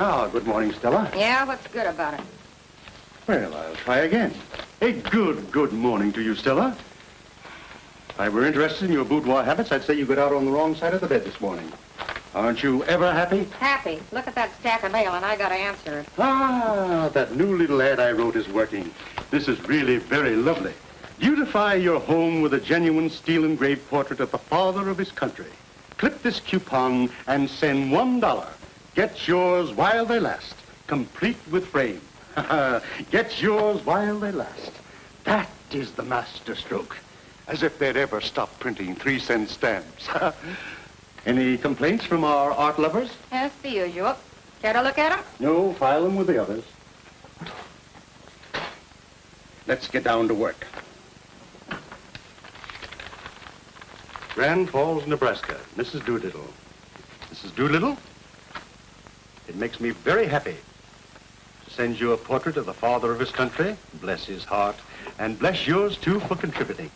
Ah, good morning, Stella. Yeah, what's good about it? Well, I'll try again. A good morning to you, Stella. If I were interested in your boudoir habits, I'd say you got out on the wrong side of the bed this morning. Aren't you ever happy? Happy. Look at that stack of mail, and I gotta answer it. Ah, that new little ad I wrote is working. This is really very lovely. Beautify your home with a genuine steel-engraved portrait of the father of his country. Clip this coupon and send $1. Get yours while they last, complete with frame. Get yours while they last. That is the master stroke. As if they'd ever stop printing 3-cent stamps. Any complaints from our art lovers? Yes, the usual. Care to look at them? No, file them with the others. Let's get down to work. Grand Falls, Nebraska, Mrs. Doolittle. Mrs. Doolittle, it makes me very happy to send you a portrait of the father of his country, bless his heart, and bless yours too for contributing.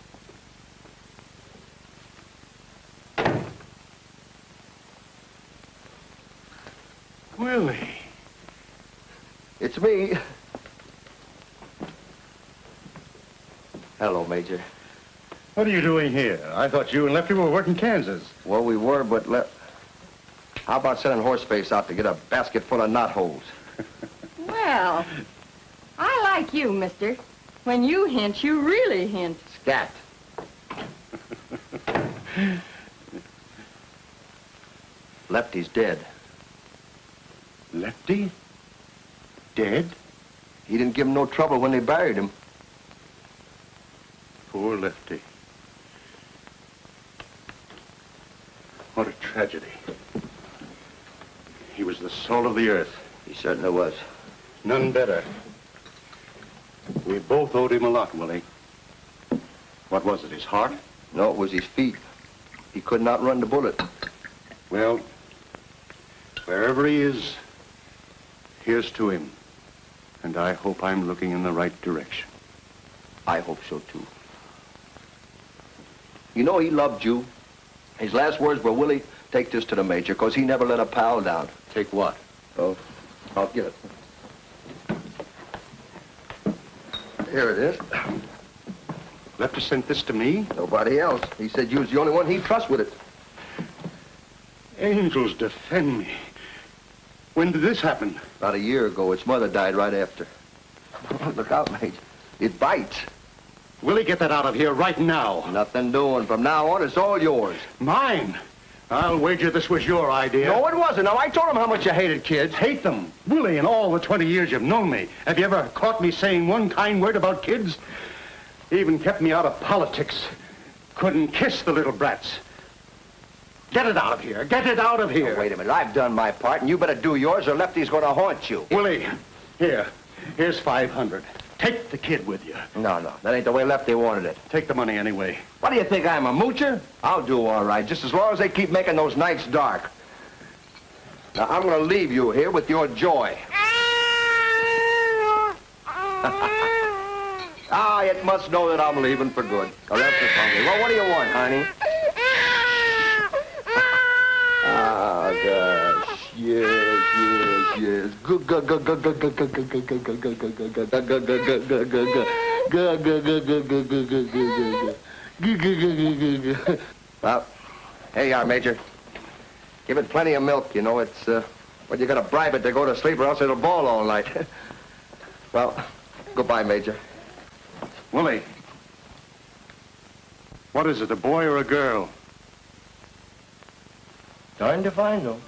Willie. It's me. Hello, Major. What are you doing here? I thought you and Lefty were working Kansas. Well, we were, but how about sending Horseface out to get a basket full of knotholes? Well, I like you, mister. When you hint, you really hint. Scat. Lefty's dead. Lefty? Dead? He didn't give him no trouble when they buried him. Poor Lefty. What a tragedy. He was the salt of the earth. He certainly was. None better. We both owed him a lot, Willie. What was it, his heart? No, it was his feet. He could not run the bullet. Well, wherever he is, here's to him. And I hope I'm looking in the right direction. I hope so, too. You know, he loved you. His last words were, Willie, take this to the Major, because he never let a pal down. Take what? Oh, I'll get it. Here it is. Lefty sent this to me? Nobody else. He said you was the only one he'd trust with it. Angels defend me. When did this happen? About a year ago. Its mother died right after. Look out, Major. It bites. Willie, get that out of here right now. Nothing doing. From now on, it's all yours. Mine? I'll wager this was your idea. No, it wasn't. Now, I told him how much you hated kids. Hate them. Willie, in all the 20 years you've known me, have you ever caught me saying one kind word about kids? Even kept me out of politics. Couldn't kiss the little brats. Get it out of here. Get it out of here. Oh, wait a minute. I've done my part, and you better do yours, or Lefty's going to haunt you. Willie, here's 500. Take the kid with you. No. That ain't the way Lefty wanted it. Take the money anyway. What do you think, I'm a moocher? I'll do all right, just as long as they keep making those nights dark. Now, I'm going to leave you here with your joy. Ah, it must know that I'm leaving for good. Or else it's hungry. Well, what do you want, honey? Ah, gosh. Yes. Good. Well, here you are, Major. Give it plenty of milk, you know. It's, well, you gotta bribe it to go to sleep or else it'll bawl all night. Well, goodbye, Major. Willie, what is it, a boy or a girl? Darned if I know.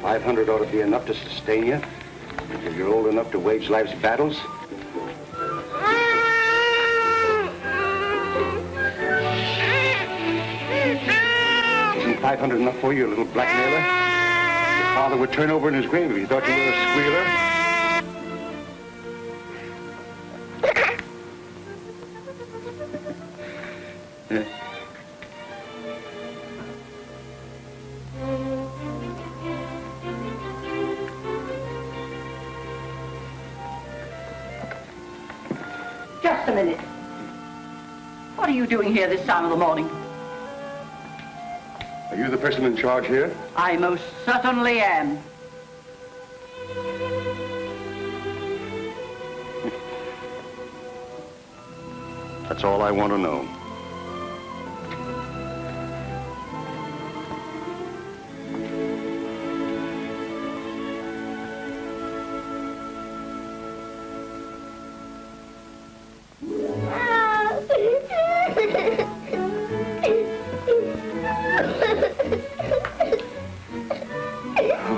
$500 ought to be enough to sustain you until you're old enough to wage life's battles. $500 enough for you, little blackmailer? Your father would turn over in his grave if he thought you were a squealer. Just a minute. What are you doing here this time of the morning? Are you the person in charge here? I most certainly am. That's all I want to know.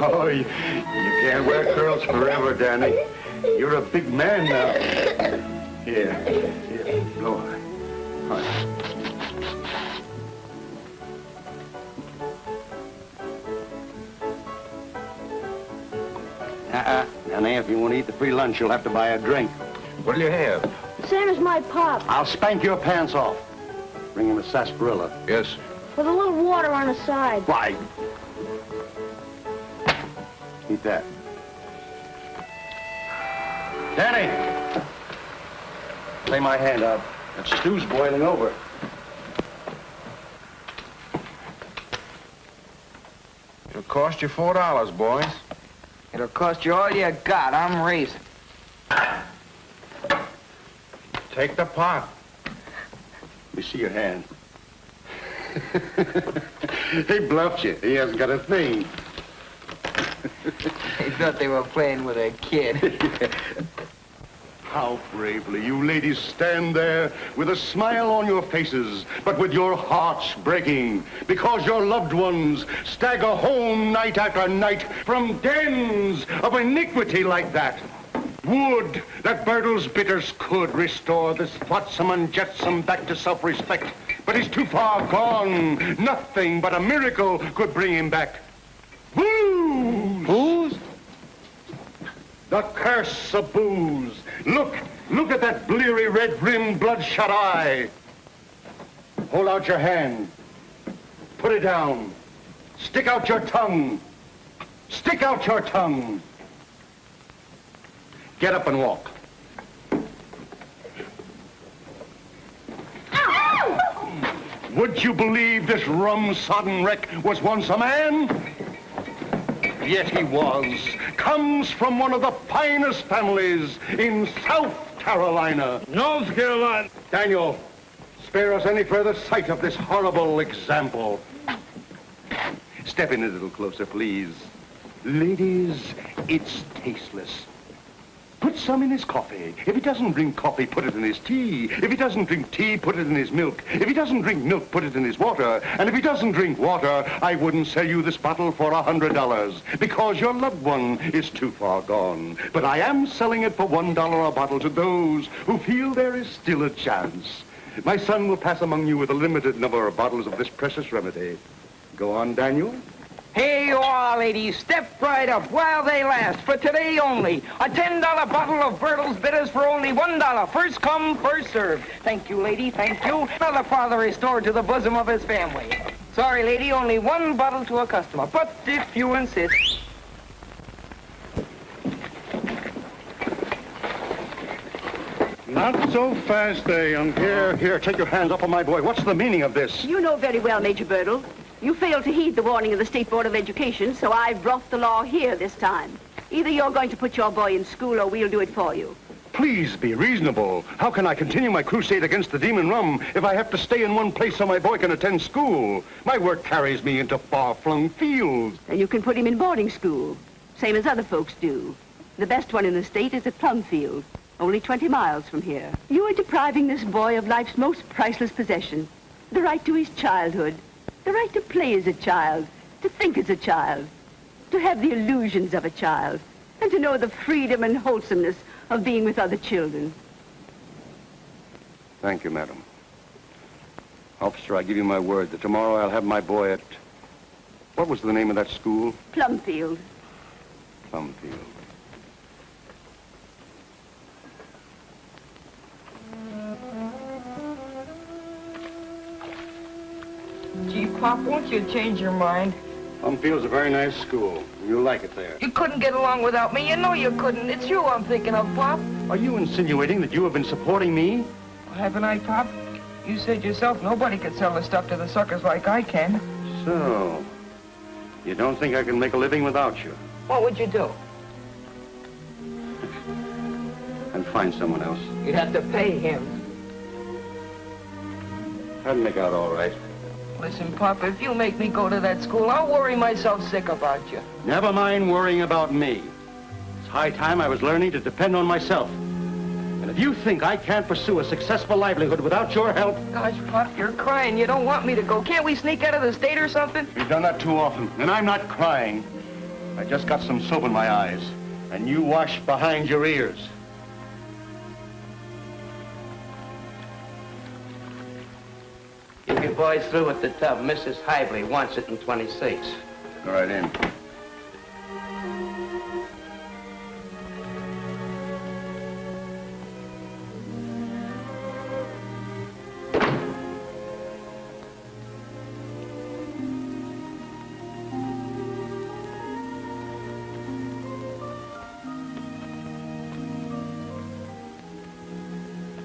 Oh, you can't wear curls forever, Danny. You're a big man now. Here, blow on it. All right. Danny, if you want to eat the free lunch, you'll have to buy a drink. What'll you have? Same as my pop, I'll spank your pants off. Bring him a sarsaparilla. Yes. with a little water on the side. Why? Eat that. Danny! Lay my hand out. That stew's boiling over. It'll cost you $4, boys. It'll cost you all you got. I'm raising. Take the pot. Let me see your hand. He bluffed you. He hasn't got a thing. They thought they were playing with a kid. How bravely you ladies stand there with a smile on your faces, but with your hearts breaking because your loved ones stagger home night after night from dens of iniquity like that. Would that Bertle's bitters could restore this flotsam and jetsam back to self-respect, but he's too far gone. Nothing but a miracle could bring him back. Booze! Booze? The curse of booze. Look at that bleary red-rimmed bloodshot eye. Hold out your hand. Put it down. Stick out your tongue. Stick out your tongue. Get up and walk. Would you believe this rum-sodden wreck was once a man? Yet he was. Comes from one of the finest families in South Carolina. North Carolina. Daniel, spare us any further sight of this horrible example. Step in a little closer, please. Ladies, it's tasteless. Put some in his coffee. If he doesn't drink coffee, put it in his tea. If he doesn't drink tea, put it in his milk. If he doesn't drink milk, put it in his water. And if he doesn't drink water, I wouldn't sell you this bottle for $100 because your loved one is too far gone. But I am selling it for $1 a bottle to those who feel there is still a chance. My son will pass among you with a limited number of bottles of this precious remedy. Go on, Daniel. Here you are, ladies. Step right up while they last. For today only. A $10 bottle of Bertle's Bitters for only $1. First come, first served. Thank you, lady. Thank you. Another father restored to the bosom of his family. Sorry, lady. Only one bottle to a customer. But if you insist. Not so fast there, young. Here, take your hands off of my boy. What's the meaning of this? You know very well, Major Bertle. You failed to heed the warning of the State Board of Education, so I've brought the law here this time. Either you're going to put your boy in school or we'll do it for you. Please be reasonable. How can I continue my crusade against the demon rum if I have to stay in one place so my boy can attend school? My work carries me into far-flung fields. And you can put him in boarding school, same as other folks do. The best one in the state is at Plumfield, only 20 miles from here. You are depriving this boy of life's most priceless possession, the right to his childhood. The right to play as a child, to think as a child, to have the illusions of a child, and to know the freedom and wholesomeness of being with other children. Thank you, madam. Officer, I give you my word that tomorrow I'll have my boy at What was the name of that school? Plumfield. Plumfield. Gee, Pop, won't you change your mind? Plumfield's a very nice school. You'll like it there. You couldn't get along without me. You know you couldn't. It's you I'm thinking of, Pop. Are you insinuating that you have been supporting me? Haven't I, Pop? You said yourself nobody could sell the stuff to the suckers like I can. So, you don't think I can make a living without you? What would you do? And find someone else. You'd have to pay him. That'd make out all right. Listen, Pop, if you make me go to that school, I'll worry myself sick about you. Never mind worrying about me. It's high time I was learning to depend on myself. And if you think I can't pursue a successful livelihood without your help... Gosh, Pop, you're crying. You don't want me to go. Can't we sneak out of the state or something? You've done that too often, and I'm not crying. I just got some soap in my eyes, and you wash behind your ears. Get your boys through with the tub. Mrs. Hively wants it in 26. Go right in.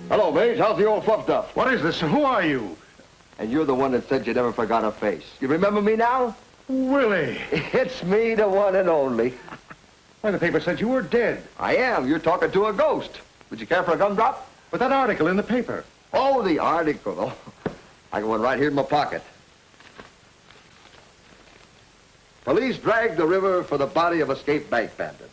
Hello, Mage. How's the old fluff duff? What is this? Who are you? And you're the one that said you never forgot her face. You remember me now? Willie. It's me, the one and only. Why, the paper said you were dead. I am. You're talking to a ghost. Would you care for a gumdrop? But that article in the paper. Oh, the article. Oh, I got one right here in my pocket. Police dragged the river for the body of escaped bank bandit.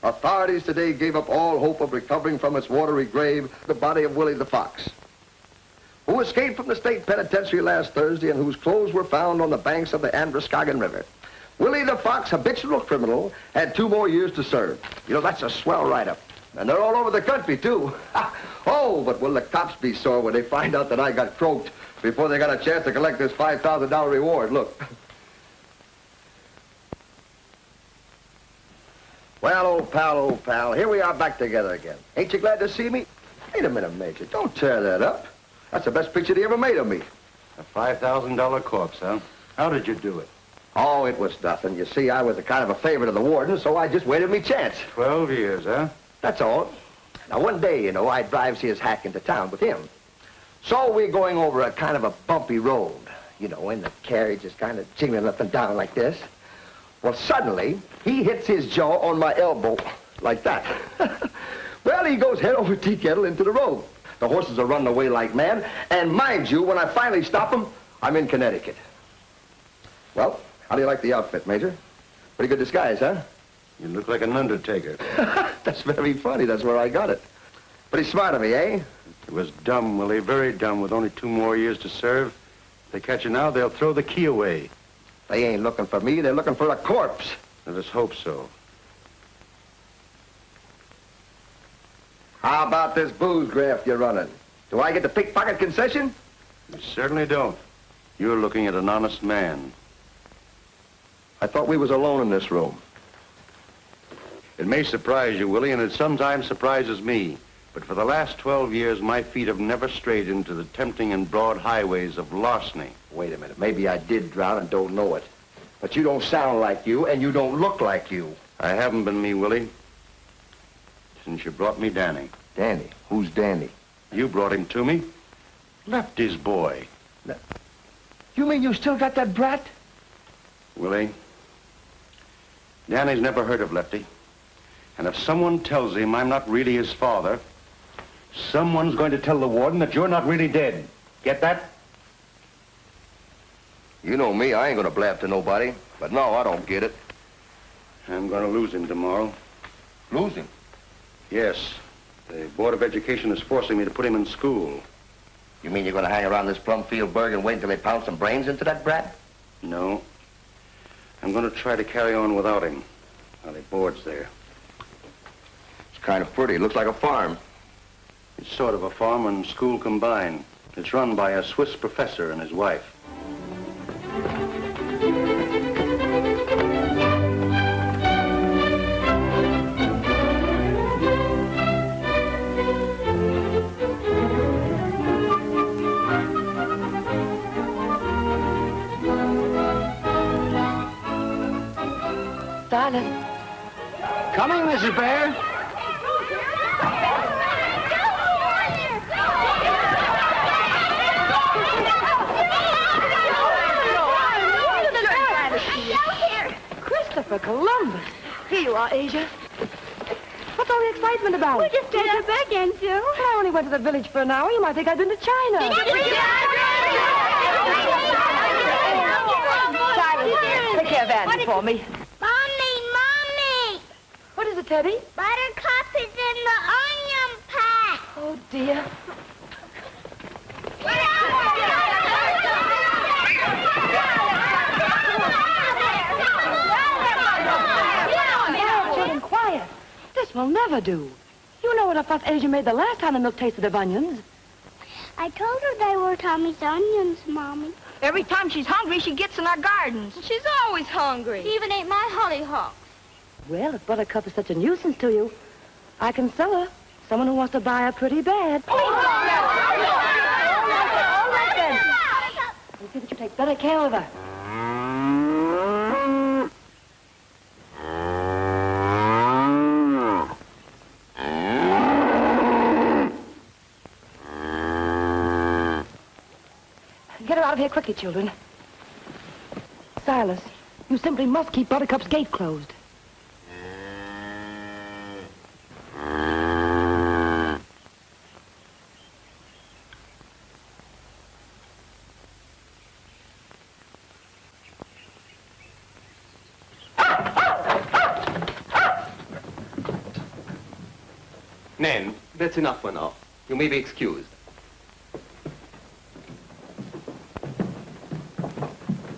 Authorities today gave up all hope of recovering from its watery grave the body of Willie the Fox, who escaped from the state penitentiary last Thursday and whose clothes were found on the banks of the Androscoggin River. Willie the Fox, habitual criminal, had 2 more years to serve. You know, that's a swell write-up. And they're all over the country, too. Oh, but will the cops be sore when they find out that I got croaked before they got a chance to collect this $5,000 reward. Look. Well, old pal, here we are back together again. Ain't you glad to see me? Wait a minute, Major. Don't tear that up. That's the best picture they ever made of me. A $5,000 corpse, huh? How did you do it? Oh, it was nothing. You see, I was a kind of a favorite of the warden, so I just waited me chance. 12 years, huh? That's all. Now, one day, you know, I drives his hack into town with him. So we're going over a kind of a bumpy road, you know, and the carriage is kind of jiggling up and down like this. Well, suddenly, he hits his jaw on my elbow, like that. Well, he goes head over tea kettle into the road. The horses are running away like mad, and mind you, when I finally stop them, I'm in Connecticut. Well, how do you like the outfit, Major? Pretty good disguise, huh? You look like an undertaker. That's very funny. That's where I got it. Pretty smart of me, eh? It was dumb, Willie, very dumb, with only 2 more years to serve. If they catch you now, they'll throw the key away. They ain't looking for me. They're looking for a corpse. Let us hope so. How about this booze graft you're running? Do I get the pickpocket concession? You certainly don't. You're looking at an honest man. I thought we was alone in this room. It may surprise you, Willie, and it sometimes surprises me. But for the last 12 years, my feet have never strayed into the tempting and broad highways of larceny. Wait a minute. Maybe I did drown and don't know it. But you don't sound like you, and you don't look like you. I haven't been me, Willie, since you brought me Danny. Danny? Who's Danny? You brought him to me. Lefty's boy. You mean you still got that brat? Willie, Danny's never heard of Lefty. And if someone tells him I'm not really his father, someone's going to tell the warden that you're not really dead. Get that? You know me. I ain't gonna blab to nobody. But no, I don't get it. I'm going to lose him tomorrow. Lose him? Yes. The Board of Education is forcing me to put him in school. You mean you're gonna hang around this Plumfield burg and wait until they pound some brains into that brat? No. I'm going to try to carry on without him while he boards there. It's kind of pretty. It looks like a farm. It's sort of a farm and school combined. It's run by a Swiss professor and his wife. Silas. Coming, Mrs. Bear. Christopher Columbus. Here you are, Asia. What's all the excitement about? We just got back into. Well, I only went to the village for an hour. You might think I'd been to China. Silas, take care of Andy for me. Mommy! What is it, Teddy? Buttercup is in the onion pack. Oh, dear. Children, quiet. This will never do. You know what a fuss Asia made the last time the milk tasted of onions. I told her they were Tommy's onions, Mommy. Every time she's hungry, she gets in our gardens. She's always hungry. She even ate my hollyhocks. Well, if Buttercup is such a nuisance to you, I can sell her. Someone who wants to buy her pretty bad. All right, then. You see that you take better care of her. Get her out of here quickly, children. Silas, you simply must keep Buttercup's gate closed. Nan, that's enough for now. You may be excused.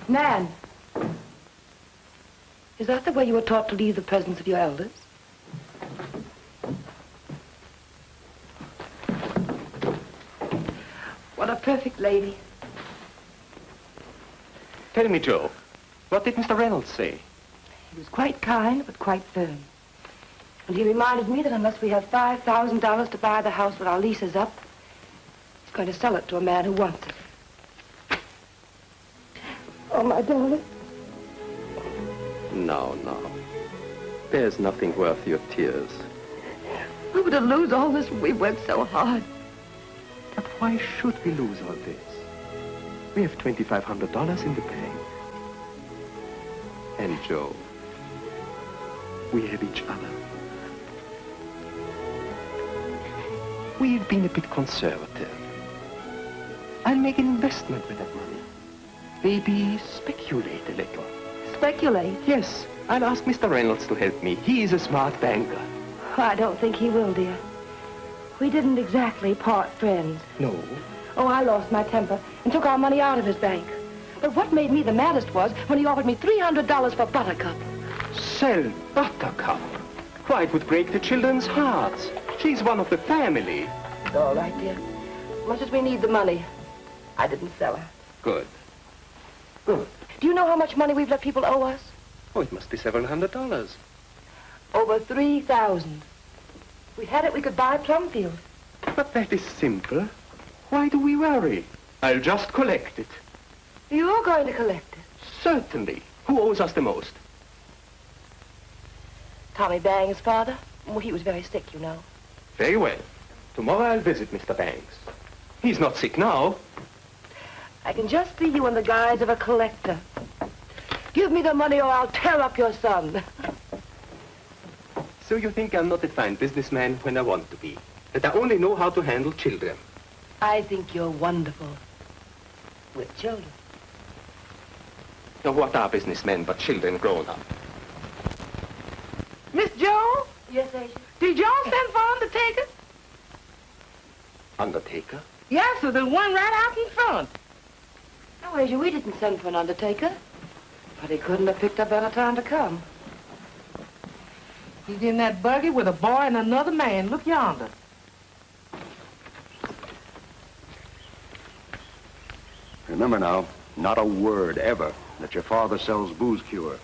Nan, is that the way you were taught to leave the presence of your elders? What a perfect lady. Tell me, Joe, what did Mr. Reynolds say? He was quite kind, but quite firm. And he reminded me that unless we have $5,000 to buy the house when our lease is up, he's going to sell it to a man who wants it. Oh, my darling. No. There's nothing worth your tears. We were to lose all this. We worked so hard. But why should we lose all this? We have $2,500 in the bank. And Joe, we have each other. We've been a bit conservative. I'll make an investment with that money. Maybe speculate a little. Speculate? Yes, I'll ask Mr. Reynolds to help me. He is a smart banker. I don't think he will, dear. We didn't exactly part friends. No. Oh, I lost my temper and took our money out of his bank. But what made me the maddest was when he offered me $300 for Buttercup. Sell Buttercup? Why, it would break the children's hearts. She's one of the family. It's all right, dear. As much as we need the money, I didn't sell her. Good. Do you know how much money we've let people owe us? Oh, it must be several $100s. Over 3,000. If we had it, we could buy Plumfield. But that is simple. Why do we worry? I'll just collect it. You're going to collect it? Certainly. Who owes us the most? Tommy Bang's father. Well, he was very sick, you know. Very well. Tomorrow I'll visit Mr. Banks. He's not sick now. I can just see you in the guise of a collector. Give me the money or I'll tear up your son. So you think I'm not a fine businessman when I want to be? That I only know how to handle children? I think you're wonderful. With children. Now, what are businessmen but children grown up? Miss Joe, Yes, Asia? did y'all send for undertaker? Undertaker? Yes, sir, the one right out in front. No, Asia, we didn't send for an undertaker. But he couldn't have picked a better time to come. He's in that buggy with a boy and another man. Look yonder. Remember now, not a word ever that your father sells booze cure.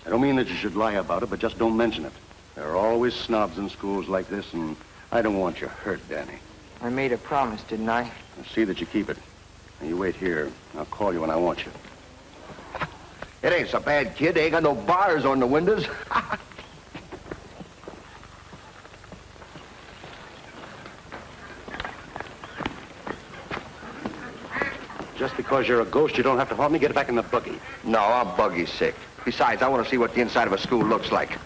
I don't mean that you should lie about it, but just don't mention it. There are always snobs in schools like this, and I don't want you hurt, Danny. I made a promise, didn't I? Now see that you keep it. Now you wait here. I'll call you when I want you. It ain't so bad, kid. They ain't got no bars on the windows. Just because you're a ghost, you don't have to haunt me. Get back in the buggy. No, I'm buggy sick. Besides, I want to see what the inside of a school looks like.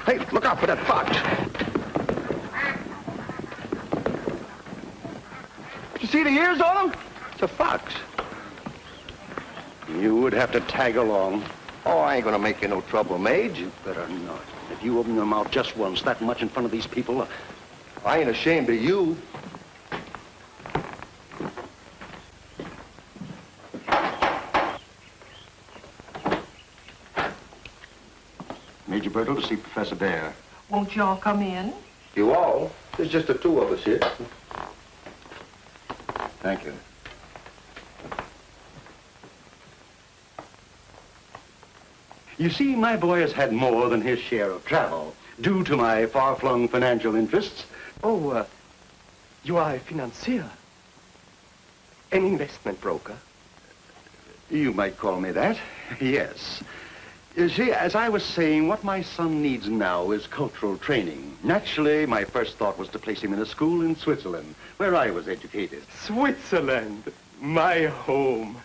Hey, look out for that fox. You see the ears on him? It's a fox. You would have to tag along. Oh, I ain't gonna make you no trouble, Mage. You better not. If you open your mouth just once, that much in front of these people... I ain't ashamed of you. Major Bertle to see Professor Bear. Won't y'all come in? You all? There's just the two of us here. Thank you. You see, my boy has had more than his share of travel, due to my far-flung financial interests. Oh, you are a financier. An investment broker. You might call me that, yes. You see, as I was saying, what my son needs now is cultural training. Naturally, my first thought was to place him in a school in Switzerland, where I was educated. Switzerland, my home.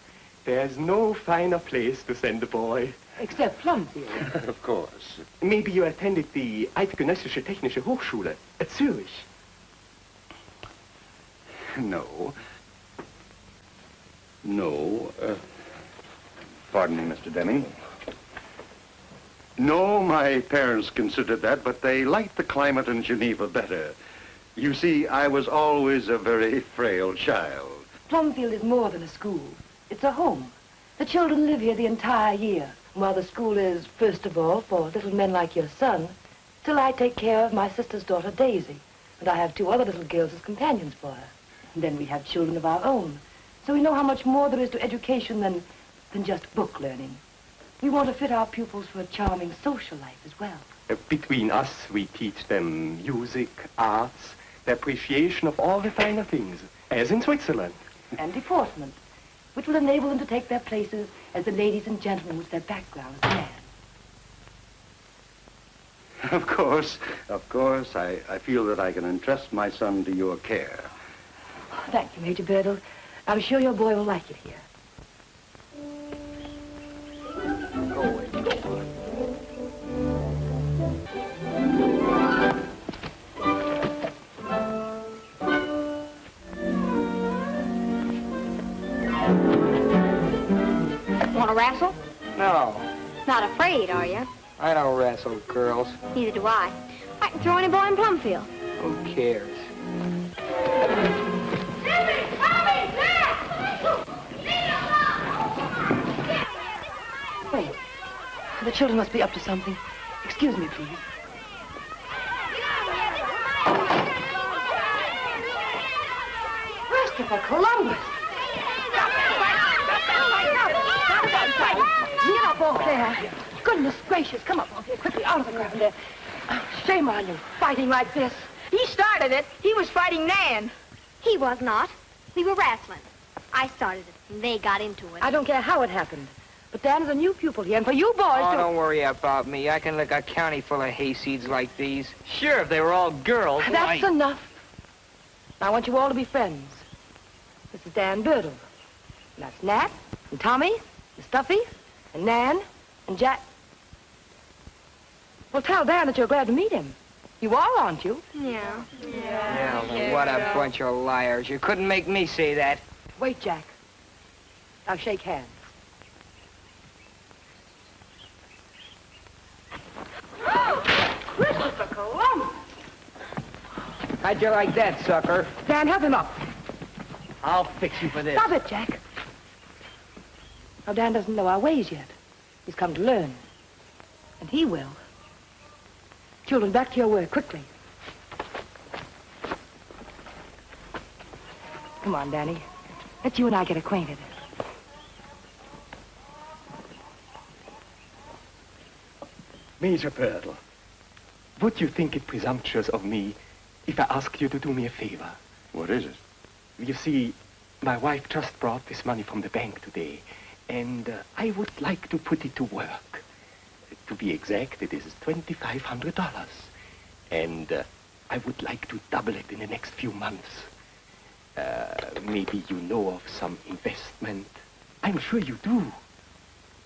There's no finer place to send a boy. Except Plumfield. Of course. Maybe you attended the Eidgenössische Technische Hochschule at Zurich. No. No. Pardon me, Mr. Deming. No, my parents considered that, but they liked the climate in Geneva better. You see, I was always a very frail child. Plumfield is more than a school. It's a home. The children live here the entire year. While the school is, first of all, for little men like your son, till I take care of my sister's daughter, Daisy. And I have 2 other little girls as companions for her. And then we have children of our own. So we know how much more there is to education than just book learning. We want to fit our pupils for a charming social life as well. Between us, we teach them music, arts, the appreciation of all the finer things, as in Switzerland. And deportment, which will enable them to take their places as the ladies and gentlemen with their background as man. Of course. I feel that I can entrust my son to your care. Thank you, Major Bertle. I'm sure your boy will like it here. Want to wrestle? No, Not afraid, are you? I don't wrestle girls. Neither do I. I can throw any boy in Plumfield. Who cares? Wait. The children must be up to something. Excuse me, please. Christopher Columbus! Get up off there. Goodness gracious, come up off here quickly, out of the ground there. Shame on you, fighting like this. He started it. He was fighting Nan. He was not. We were wrestling. I started it, and they got into it. I don't care how it happened. But Dan is a new pupil here, and for you boys Oh, to... don't worry about me. I can lick a county full of hayseeds like these. Sure, if they were all girls. That's enough. I want you all to be friends. This is Dan Bertle. And that's Nat, and Tommy, and Stuffy, and Nan, and Jack. Well, tell Dan that you're glad to meet him. You are, aren't you? Yeah. Yeah, what a bunch of liars. You couldn't make me say that. Wait, Jack. Now shake hands. Christopher Columbus! How'd you like that, sucker? Dan, help him up. I'll fix you for this. Stop it, Jack. Now, Dan doesn't know our ways yet. He's come to learn. And he will. Children, back to your work, quickly. Come on, Danny. Let you and I get acquainted. Major Bertle, would you think it presumptuous of me if I asked you to do me a favor? What is it? You see, my wife just brought this money from the bank today, And I would like to put it to work. To be exact, it is $2,500. And I would like to double it in the next few months. Maybe you know of some investment. I'm sure you do.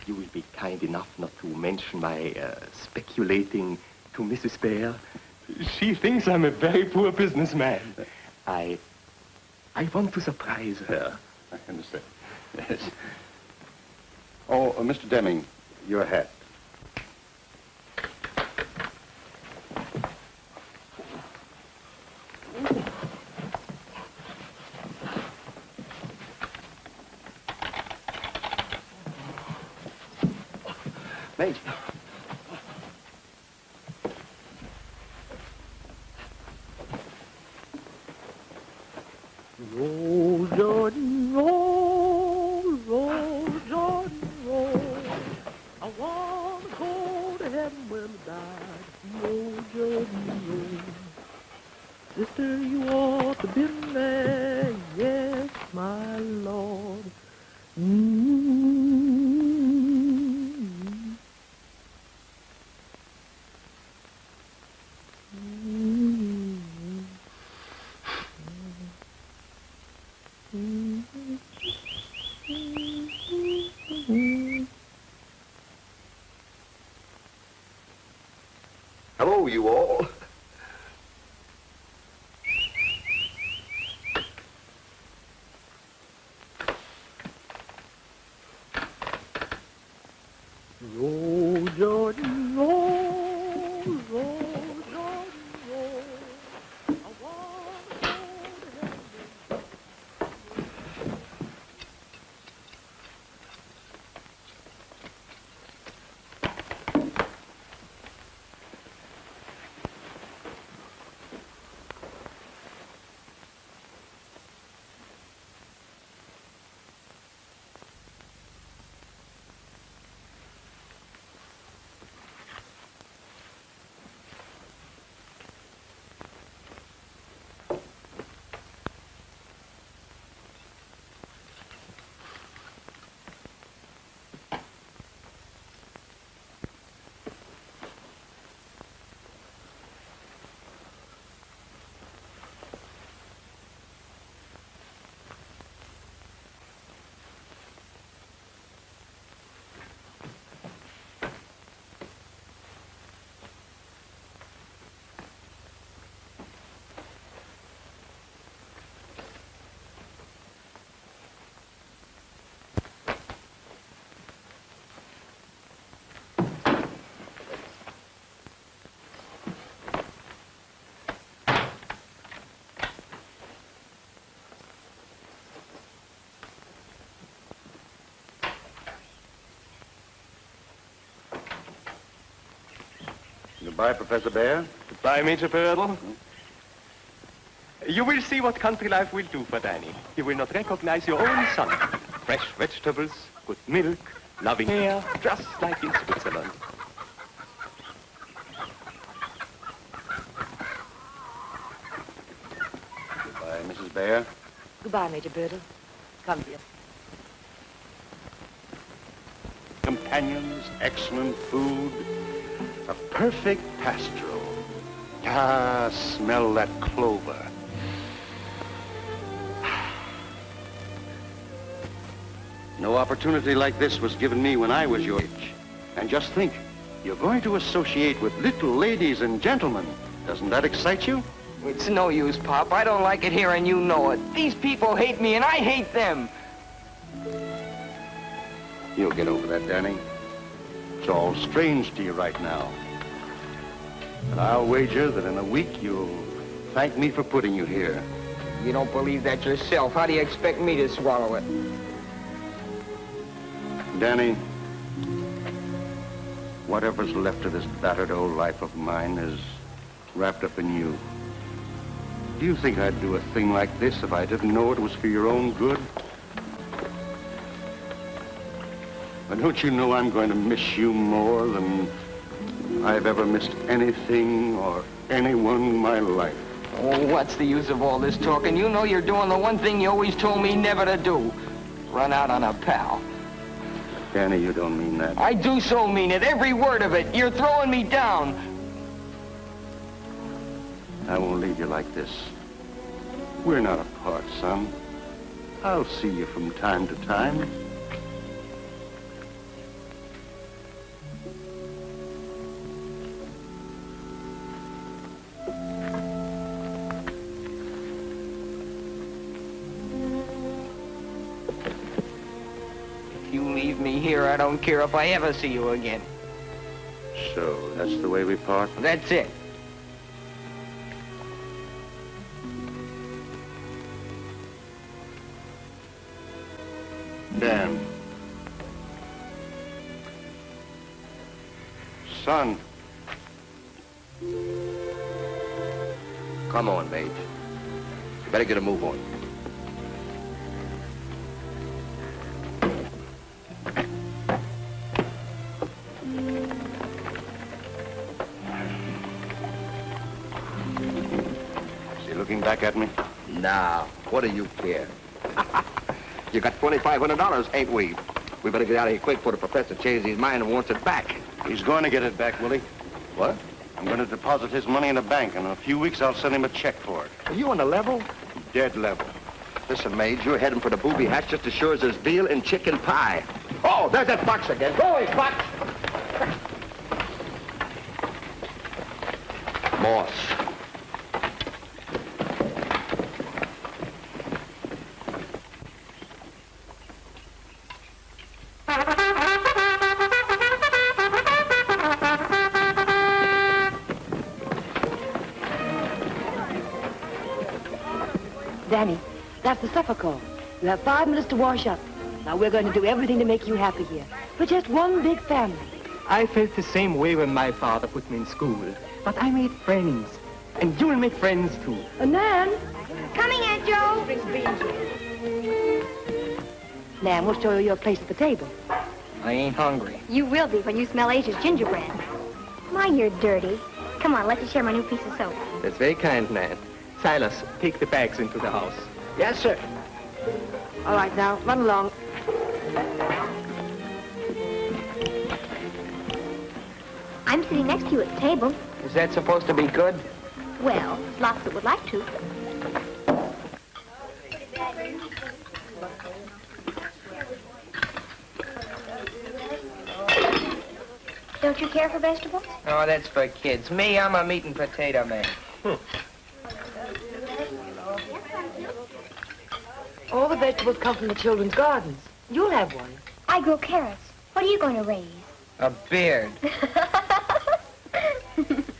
You will be kind enough not to mention my speculating to Mrs. Bear. She thinks I'm a very poor businessman. I want to surprise her. I understand. Yes. Oh, Mr. Deming, your hat. Mate. Roll, Jordan, roll, roll, Jordan, roll. I want to go to heaven when I die. Roll, Jordan, roll. Sister, you ought to been there, yes, my Lord. Hello, you all. Roll, Jordan, roll, roll, Jordan, roll. I want to go to heaven. Goodbye, Professor Bear. Goodbye, Major Birdle. You will see what country life will do for Danny. You will not recognize your own son. Fresh vegetables, good milk, loving air, just like in Switzerland. Goodbye, Mrs. Bear. Goodbye, Major Birdle. Come here. Companions, excellent food, a perfect pastoral. Ah, smell that clover. No opportunity like this was given me when I was your age. And just think, you're going to associate with little ladies and gentlemen. Doesn't that excite you? It's no use, Pop. I don't like it here, and you know it. These people hate me, and I hate them. You'll get over that, Danny. It's all strange to you right now. But I'll wager that in a week you'll thank me for putting you here. You don't believe that yourself. How do you expect me to swallow it? Danny, whatever's left of this battered old life of mine is wrapped up in you. Do you think I'd do a thing like this if I didn't know it was for your own good? But don't you know I'm going to miss you more than I've ever missed anything or anyone in my life? Oh, what's the use of all this talking? You know you're doing the one thing you always told me never to do. Run out on a pal. Danny, you don't mean that. I do so mean it, every word of it. You're throwing me down. I won't leave you like this. We're not apart, son. I'll see you from time to time. If you leave me here, I don't care if I ever see you again. So, that's the way we part? That's it. Dan. Son. Come on, Mage. You better get a move on. Is he looking back at me? Nah, what do you care? You got $2,500, ain't we? We better get out of here quick before the professor changes his mind and wants it back. He's going to get it back, Willie. What? I'm going to deposit his money in a bank, and in a few weeks I'll send him a check for it. Are you on the level? Dead level. Listen, Mage, you're heading for the booby hatch just as sure as there's veal and chicken pie. Oh, there's that fox again. Go away, fox! Moss. Danny, that's the supper call. You have 5 minutes to wash up. Now, we're going to do everything to make you happy here. We're just one big family. I felt the same way when my father put me in school. But I made friends. And you'll make friends, too. Nan! Coming, Aunt Joe. Nan, we'll show you your place at the table. I ain't hungry. You will be when you smell Asia's gingerbread. My, you're dirty. Come on, let you share my new piece of soap. That's very kind, Nan. Silas, take the bags into the house. Yes, sir. All right, now, run along. I'm sitting next to you at the table. Is that supposed to be good? Well, there's lots that would like to. Don't you care for vegetables? Oh, that's for kids. Me, I'm a meat and potato man. All the vegetables come from the children's gardens. You'll have one. I grow carrots. What are you going to raise? A beard.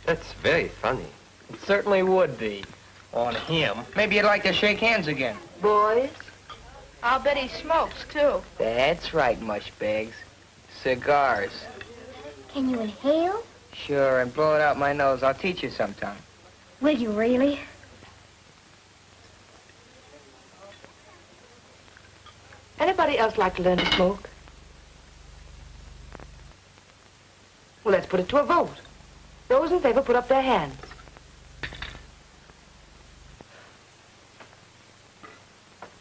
That's very funny. It certainly would be. On him. Maybe you'd like to shake hands again. Boys? I'll bet he smokes, too. That's right, mushbags. Cigars. Can you inhale? Sure, and blow it out my nose. I'll teach you sometime. Will you really? Anybody else like to learn to smoke? Well, let's put it to a vote. Those in favor put up their hands.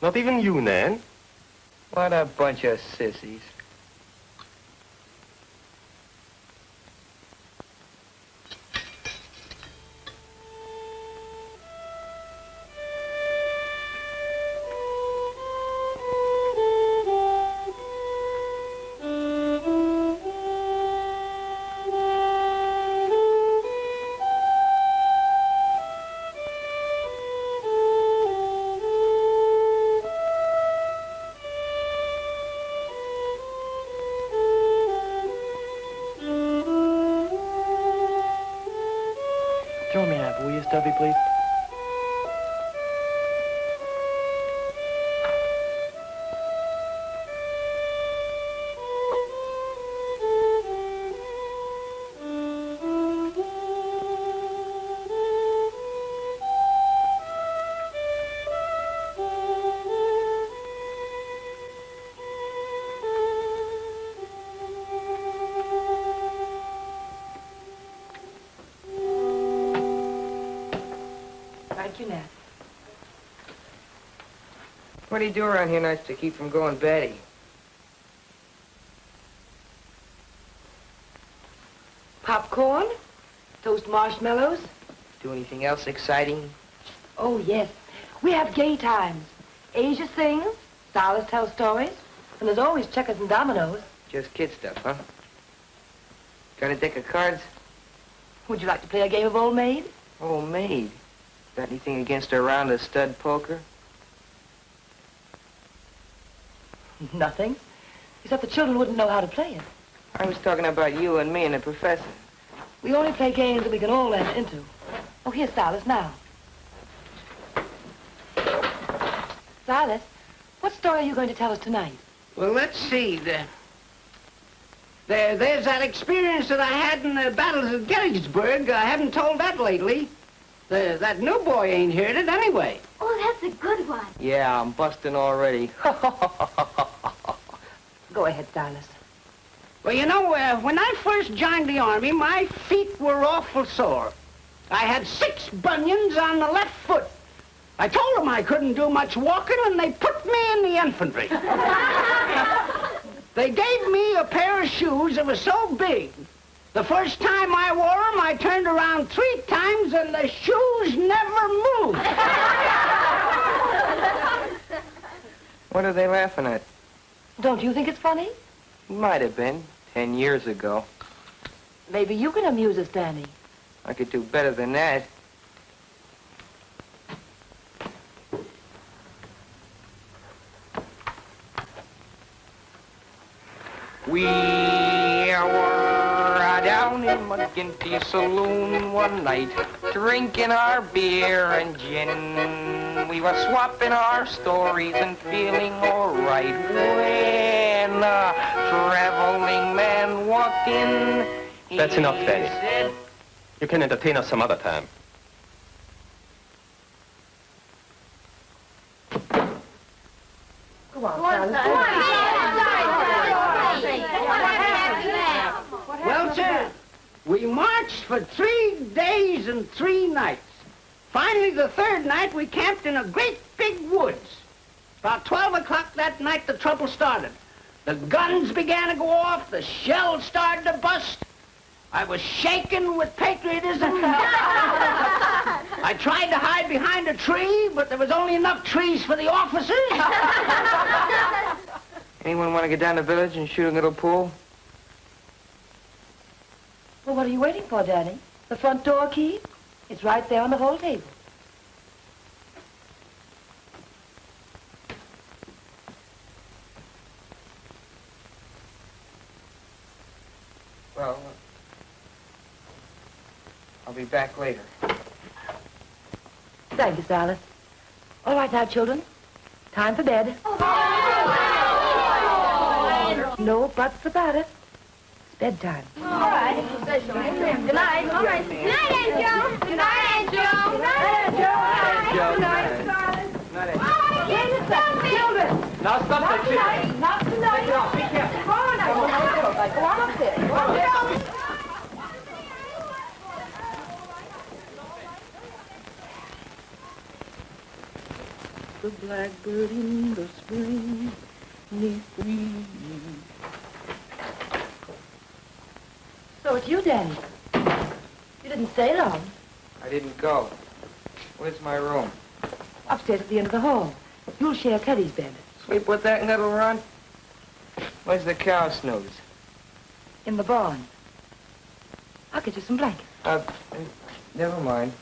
Not even you, Nan. What a bunch of sissies. Throw me that, will you, Stuffy, please? Thank you, Nat. What do you do around here nights to keep from going batty? Popcorn, toast marshmallows. Do anything else exciting? Oh, yes. We have gay times. Asia sings, Silas tells stories, and there's always checkers and dominoes. Just kid stuff, huh? Got a deck of cards? Would you like to play a game of Old Maid? Old Maid? Got anything against a round of stud poker? Nothing. Except the children wouldn't know how to play it. I was talking about you and me and the professor. We only play games that we can all enter into. Oh, here's Silas now. Silas, what story are you going to tell us tonight? Well, let's see. There's that experience that I had in the battles of Gettysburg. I haven't told that lately. That new boy ain't heard it anyway. Oh, that's a good one. Yeah, I'm busting already. Go ahead, Silas. Well, you know, when I first joined the Army, my feet were awful sore. I had 6 bunions on the left foot. I told them I couldn't do much walking, and they put me in the infantry. They gave me a pair of shoes that were so big. The first time I wore them, I turned around 3 times, and the shoes never moved. What are they laughing at? Don't you think it's funny? Might have been 10 years ago. Maybe you can amuse us, Danny. I could do better than that. We were down in McGinty's saloon one night, drinking our beer and gin. We were swapping our stories and feeling all right when a traveling man walked in. That's enough, Danny. You can entertain us some other time. Go on, Silas. Well, sir, we marched for 3 days and 3 nights. Finally, the 3rd night, we camped in a great big woods. About 12 o'clock that night, the trouble started. The guns began to go off. The shells started to bust. I was shaking with patriotism. I tried to hide behind a tree, but there was only enough trees for the officers. Anyone want to get down the village and shoot a little pool? Well, what are you waiting for, Danny? The front door key? It's right there on the whole table. Well, I'll be back later. Thank you, Silas. All right now, children. Time for bed. No buts about it. It's bedtime. All right. Good night. All right. Good night, Aunt Jo. Good night, Aunt Jo. Good night, Aunt Jo. Good night, Silas. Children! Now stop that shit. Not tonight. Take it off. Be careful. Come on now. Go on upstairs. Go on upstairs. The blackbird in the spring neath green. So it's you, Danny. You didn't stay long. I didn't go. Where's my room? Upstairs at the end of the hall. You'll share Teddy's bed. Sleep with that little runt? Where's the cow snooze? In the barn. I'll get you some blankets. Never mind.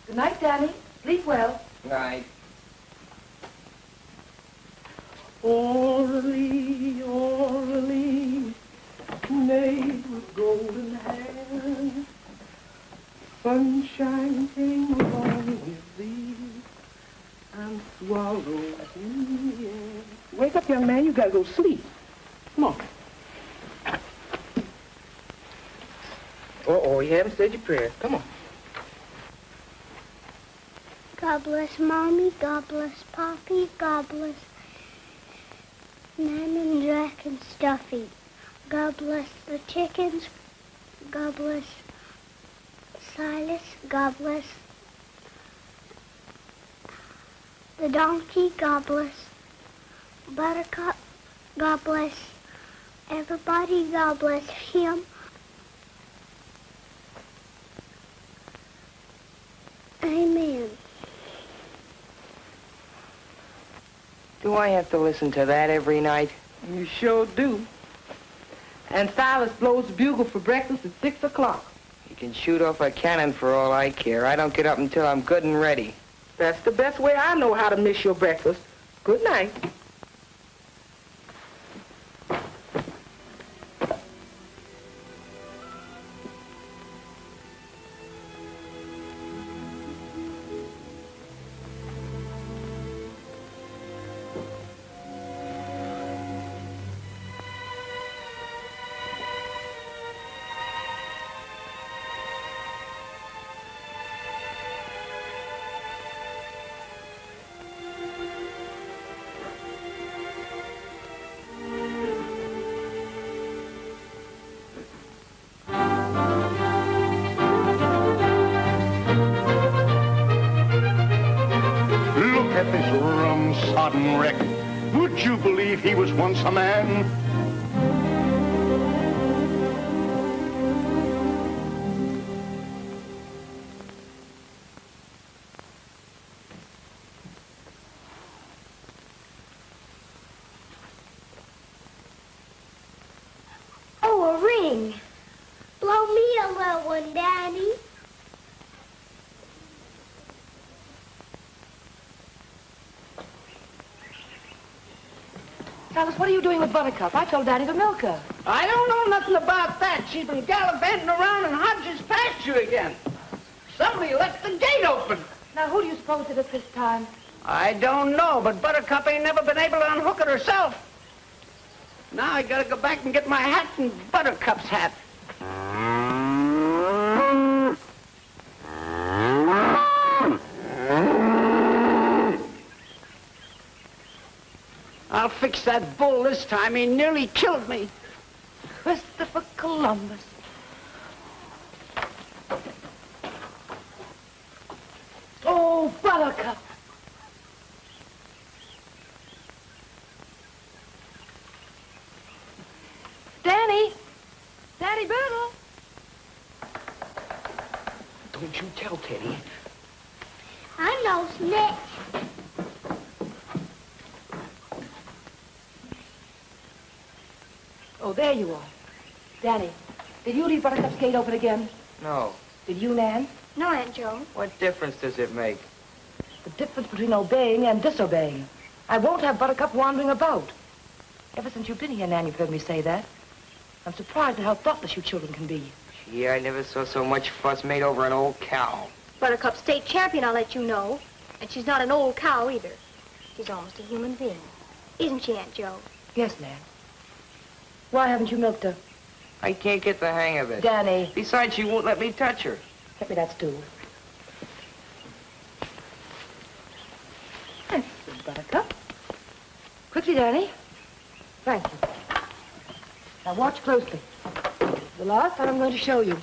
Good night, Danny. Sleep well. Night. Orally, orally, maid with golden hair, sunshine came along with thee, and swallows in the air. Wake up, young man, you gotta go sleep. Come on. Uh-oh, you haven't said your prayer. Come on. God bless Mommy, God bless Poppy, God bless Nan and Jack and Stuffy. God bless the chickens, God bless Silas, God bless The donkey, God bless. Buttercup, God bless. Everybody, God bless him. Amen. Do I have to listen to that every night? You sure do. And Silas blows the bugle for breakfast at 6 o'clock. You can shoot off a cannon for all I care. I don't get up until I'm good and ready. That's the best way I know how to miss your breakfast. Good night. At this rum-sodden wreck. Would you believe he was once a man? Oh, a ring. Blow me a little one, Daddy. Silas, what are you doing with Buttercup? I told Daddy to milk her. I don't know nothing about that. She's been gallivanting around in Hodges' pasture again. Somebody left the gate open. Now, who do you suppose did it this time? I don't know, but Buttercup ain't never been able to unhook it herself. Now I gotta go back and get my hat and Buttercup's hat. I'll fix that bull this time. He nearly killed me. Christopher Columbus. Oh, Buttercup. Danny. Daddy Birdle. Don't you tell Teddy. I'm no snitch. Oh, there you are. Danny, did you leave Buttercup's gate open again? No. Did you, Nan? No, Aunt Joe. What difference does it make? The difference between obeying and disobeying. I won't have Buttercup wandering about. Ever since you've been here, Nan, you've heard me say that. I'm surprised at how thoughtless you children can be. Gee, I never saw so much fuss made over an old cow. Buttercup's state champion, I'll let you know. And she's not an old cow, either. She's almost a human being. Isn't she, Aunt Joe? Yes, Nan. Why haven't you milked her? I can't get the hang of it. Danny. Besides, she won't let me touch her. Get me that stool. That's good, Buttercup. Quickly, Danny. Thank you. Now watch closely. The last time I'm going to show you.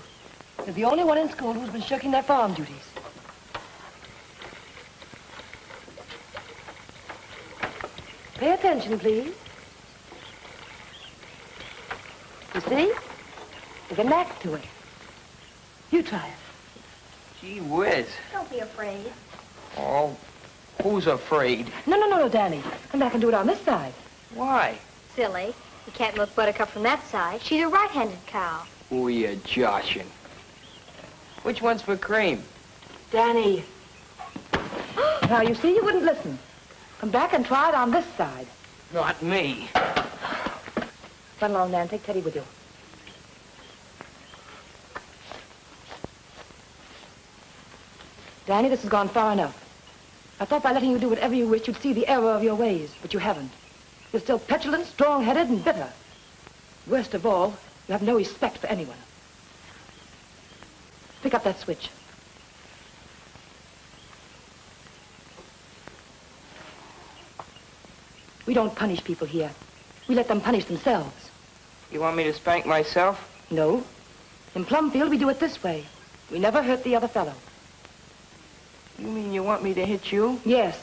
You're the only one in school who's been shirking their farm duties. Pay attention, please. You see? There's a knack to it. You try it. Gee whiz. Don't be afraid. Oh, who's afraid? No, Danny. Come back and do it on this side. Why? Silly. You can't milk Buttercup from that side. She's a right-handed cow. Who are you joshing? Which one's for cream? Danny. Now, you see, you wouldn't listen. Come back and try it on this side. Not me. Run along, Nan. Take Teddy with you. Danny, this has gone far enough. I thought by letting you do whatever you wished, you'd see the error of your ways, but you haven't. You're still petulant, strong-headed, and bitter. Worst of all, you have no respect for anyone. Pick up that switch. We don't punish people here. We let them punish themselves. You want me to spank myself? No. In Plumfield, we do it this way. We never hurt the other fellow. You mean you want me to hit you? Yes.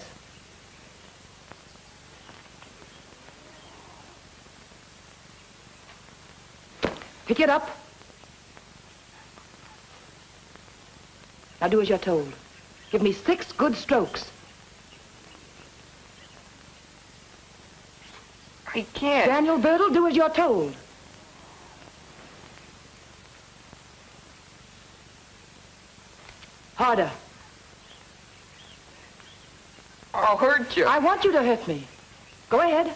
Pick it up. Now do as you're told. Give me 6 good strokes. I can't. Daniel Birdle, do as you're told. Harder. I'll hurt you. I want you to hurt me. Go ahead.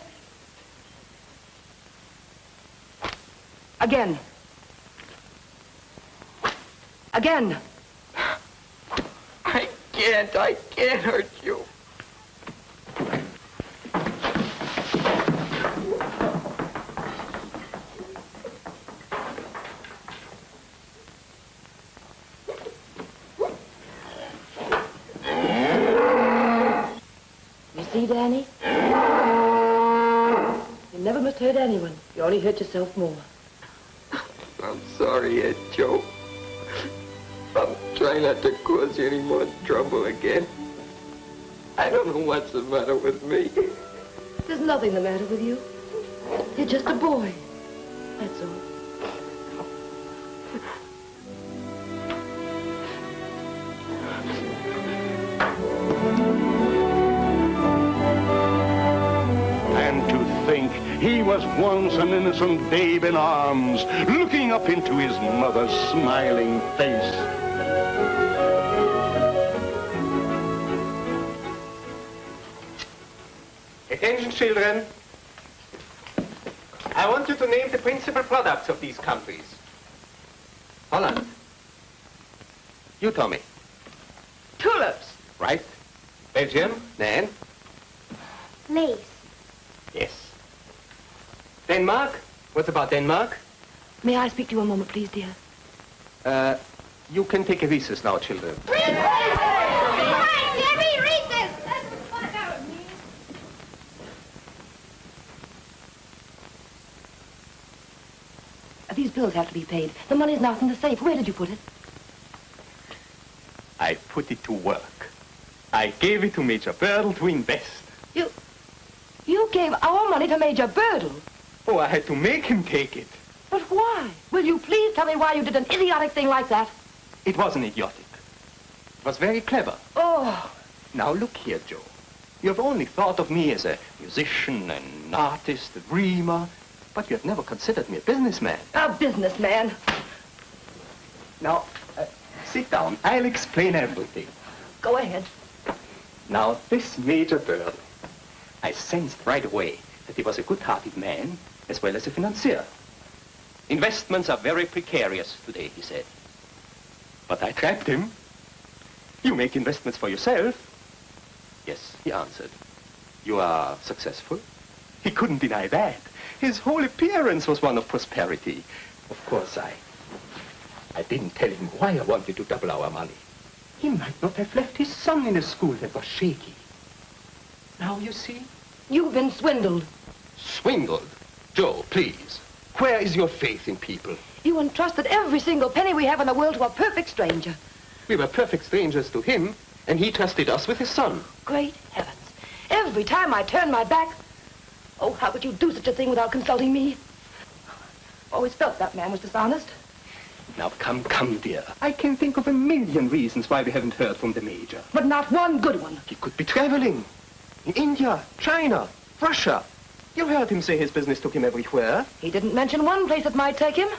Again. Again. I can't hurt you. You see, Danny? You never must hurt anyone. You only hurt yourself more. I'm sorry, Aunt Joe. I'll try not to cause you any more trouble again. I don't know what's the matter with me. There's nothing the matter with you. You're just a boy. That's all. And to think he was once an innocent babe in arms, looking up into his mother's smiling face. Attention, children. I want you to name the principal products of these countries. Holland. You, Tommy. Tulips. Right. Belgium. Nan. Lace. Yes. Denmark. What about Denmark? May I speak to you a moment, please, dear? You can take a recess now, children. These bills have to be paid. The money's not in the safe. Where did you put it? I put it to work. I gave it to Major Birdle to invest. You gave our money to Major Birdle? Oh, I had to make him take it. But why? Will you please tell me why you did an idiotic thing like that? It wasn't idiotic. It was very clever. Oh. Now look here, Joe. You've only thought of me as a musician, an artist, a dreamer, but you have never considered me a businessman. A businessman? Now, sit down. I'll explain everything. Go ahead. Now, this Major Birdle, I sensed right away that he was a good-hearted man as well as a financier. Investments are very precarious today, he said. But I trapped him. You make investments for yourself. Yes, he answered. You are successful. He couldn't deny that. His whole appearance was one of prosperity. Of course, I didn't tell him why I wanted to double our money. He might not have left his son in a school that was shaky. Now, you see? You've been swindled. Swindled? Joe, please. Where is your faith in people? You entrusted every single penny we have in the world to a perfect stranger. We were perfect strangers to him, and he trusted us with his son. Great heavens. Every time I turn my back... Oh, how could you do such a thing without consulting me? Always felt that man was dishonest. Now, come, dear. I can think of a million reasons why we haven't heard from the Major. But not one good one. He could be traveling. In India, China, Russia. You heard him say his business took him everywhere. He didn't mention one place that might take him.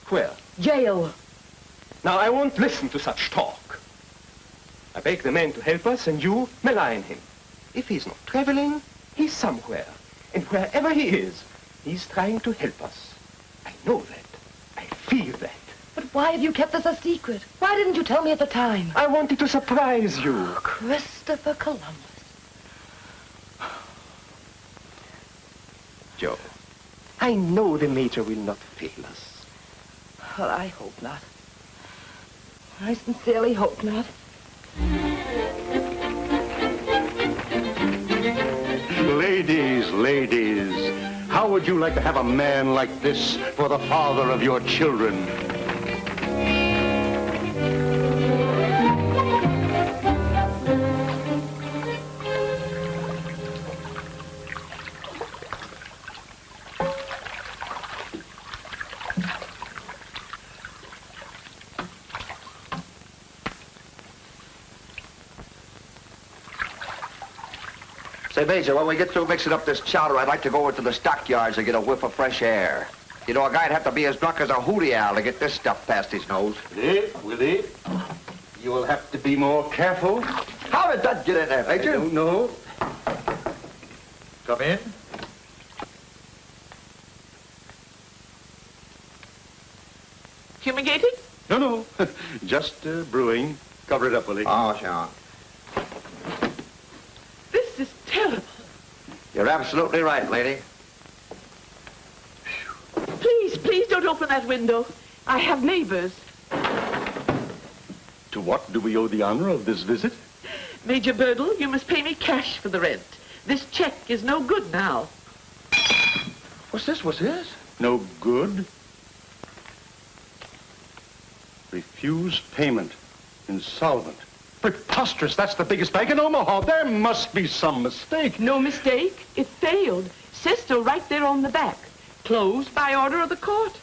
Where? Jail. Now, I won't listen to such talk. I beg the man to help us, and you malign him. If he's not traveling, he's somewhere. And wherever he is, he's trying to help us. I know that. I feel that. But why have you kept this a secret? Why didn't you tell me at the time? I wanted to surprise you. Christopher Columbus. Joe, I know the Major will not fail us. Well, I hope not. I sincerely hope not. Ladies, how would you like to have a man like this for the father of your children? Say, Major, when we get through mixing up this chowder, I'd like to go over to the stockyards and get a whiff of fresh air. You know, a guy'd have to be as drunk as a hootie owl to get this stuff past his nose. Willie, you will have to be more careful. How did that get in there, Major? I don't know. Come in. Fumigating? No. Just brewing. Cover it up, Willie. Oh, sure. This is terrible. You're absolutely right, lady. Please don't open that window. I have neighbors. To what do we owe the honor of this visit? Major Birdle, you must pay me cash for the rent. This check is no good now. What's this? No good. Refused payment. Insolvent. Preposterous. That's the biggest bank in Omaha. There must be some mistake. No mistake. It failed. Says so right there on the back. Closed by order of the court.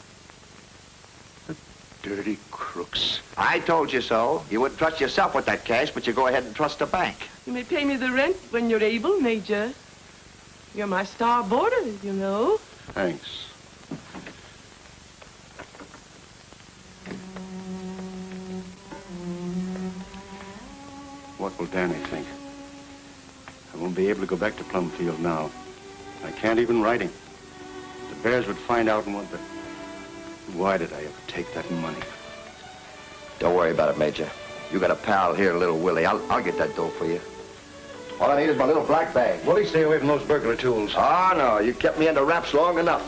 The dirty crooks. I told you so. You wouldn't trust yourself with that cash, but you go ahead and trust the bank. You may pay me the rent when you're able, Major. You're my star boarder, you know. Thanks. What will Danny think? I won't be able to go back to Plumfield now. I can't even write him. The Bears would find out and want the... Why did I ever take that money? Don't worry about it, Major. You got a pal here, little Willie. I'll get that dough for you. All I need is my little black bag. Willie, stay away from those burglar tools. Oh, no. You kept me under wraps long enough.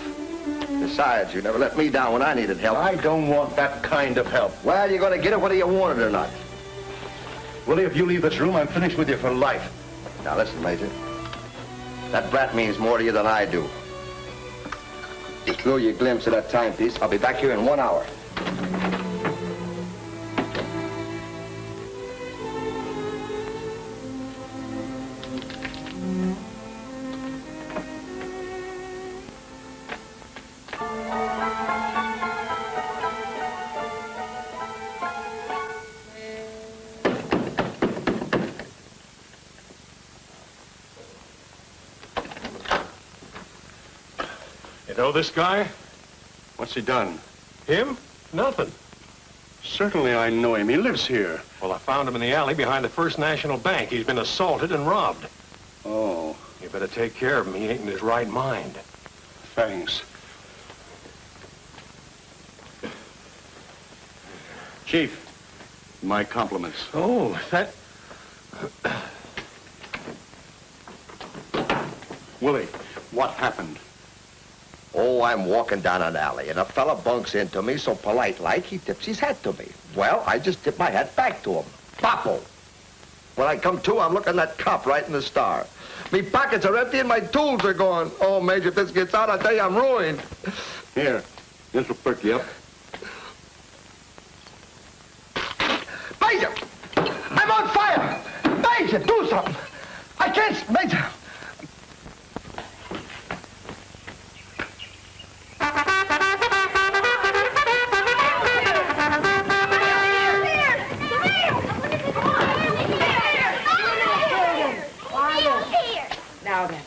Besides, you never let me down when I needed help. I don't want that kind of help. Well, you're going to get it whether you want it or not. Willie, if you leave this room, I'm finished with you for life. Now, listen, Major. That brat means more to you than I do. Just throw you a glimpse of that timepiece. I'll be back here in 1 hour. You know this guy? What's he done? Him? Nothing. Certainly I know him. He lives here. Well, I found him in the alley behind the First National Bank. He's been assaulted and robbed. Oh. You better take care of him. He ain't in his right mind. Thanks. Chief, my compliments. Oh, that... Willie, what happened? Oh, I'm walking down an alley, and a fella bunks into me so polite-like, he tips his hat to me. Well, I just tip my hat back to him. Popo! When I come to, I'm looking at that cop right in the star. Me pockets are empty and my tools are gone. Oh, Major, if this gets out, I tell you I'm ruined. Here, this will perk you up. Major! I'm on fire! Major, do something! I can't... Major! Now then,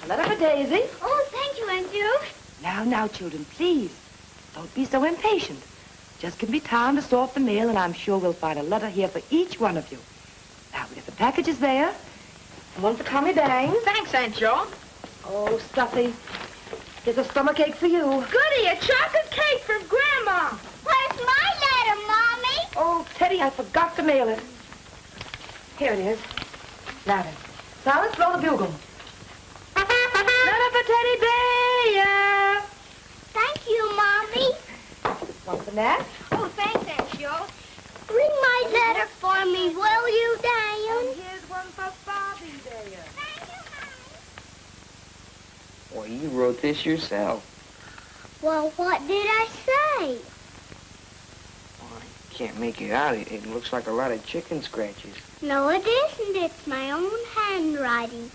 a letter for Daisy. Oh, thank you, Aunt Jo. Now, children, please. Don't be so impatient. Just give me time to sort the mail, and I'm sure we'll find a letter here for each one of you. Now, if the package is there, and one for Tommy Bangs. Thanks, Aunt Jo. Oh, Stuffy, here's a stomachache for you. Goody, a chocolate cake from Grandma. Where's my letter, Mommy? Oh, Teddy, I forgot to mail it. Here it is. Now then, silence, blow the bugle. Letter for Teddy Bear. Thank you, Mommy. One for Nat. Oh, thanks, Aunt Jo. Bring my letter for me, will you, Diane? And here's one for Bobby Bear. Thank you, Well, you wrote this yourself. Well, what did I say? Well, I can't make it out. It looks like a lot of chicken scratches. No, it isn't. It's my own handwriting.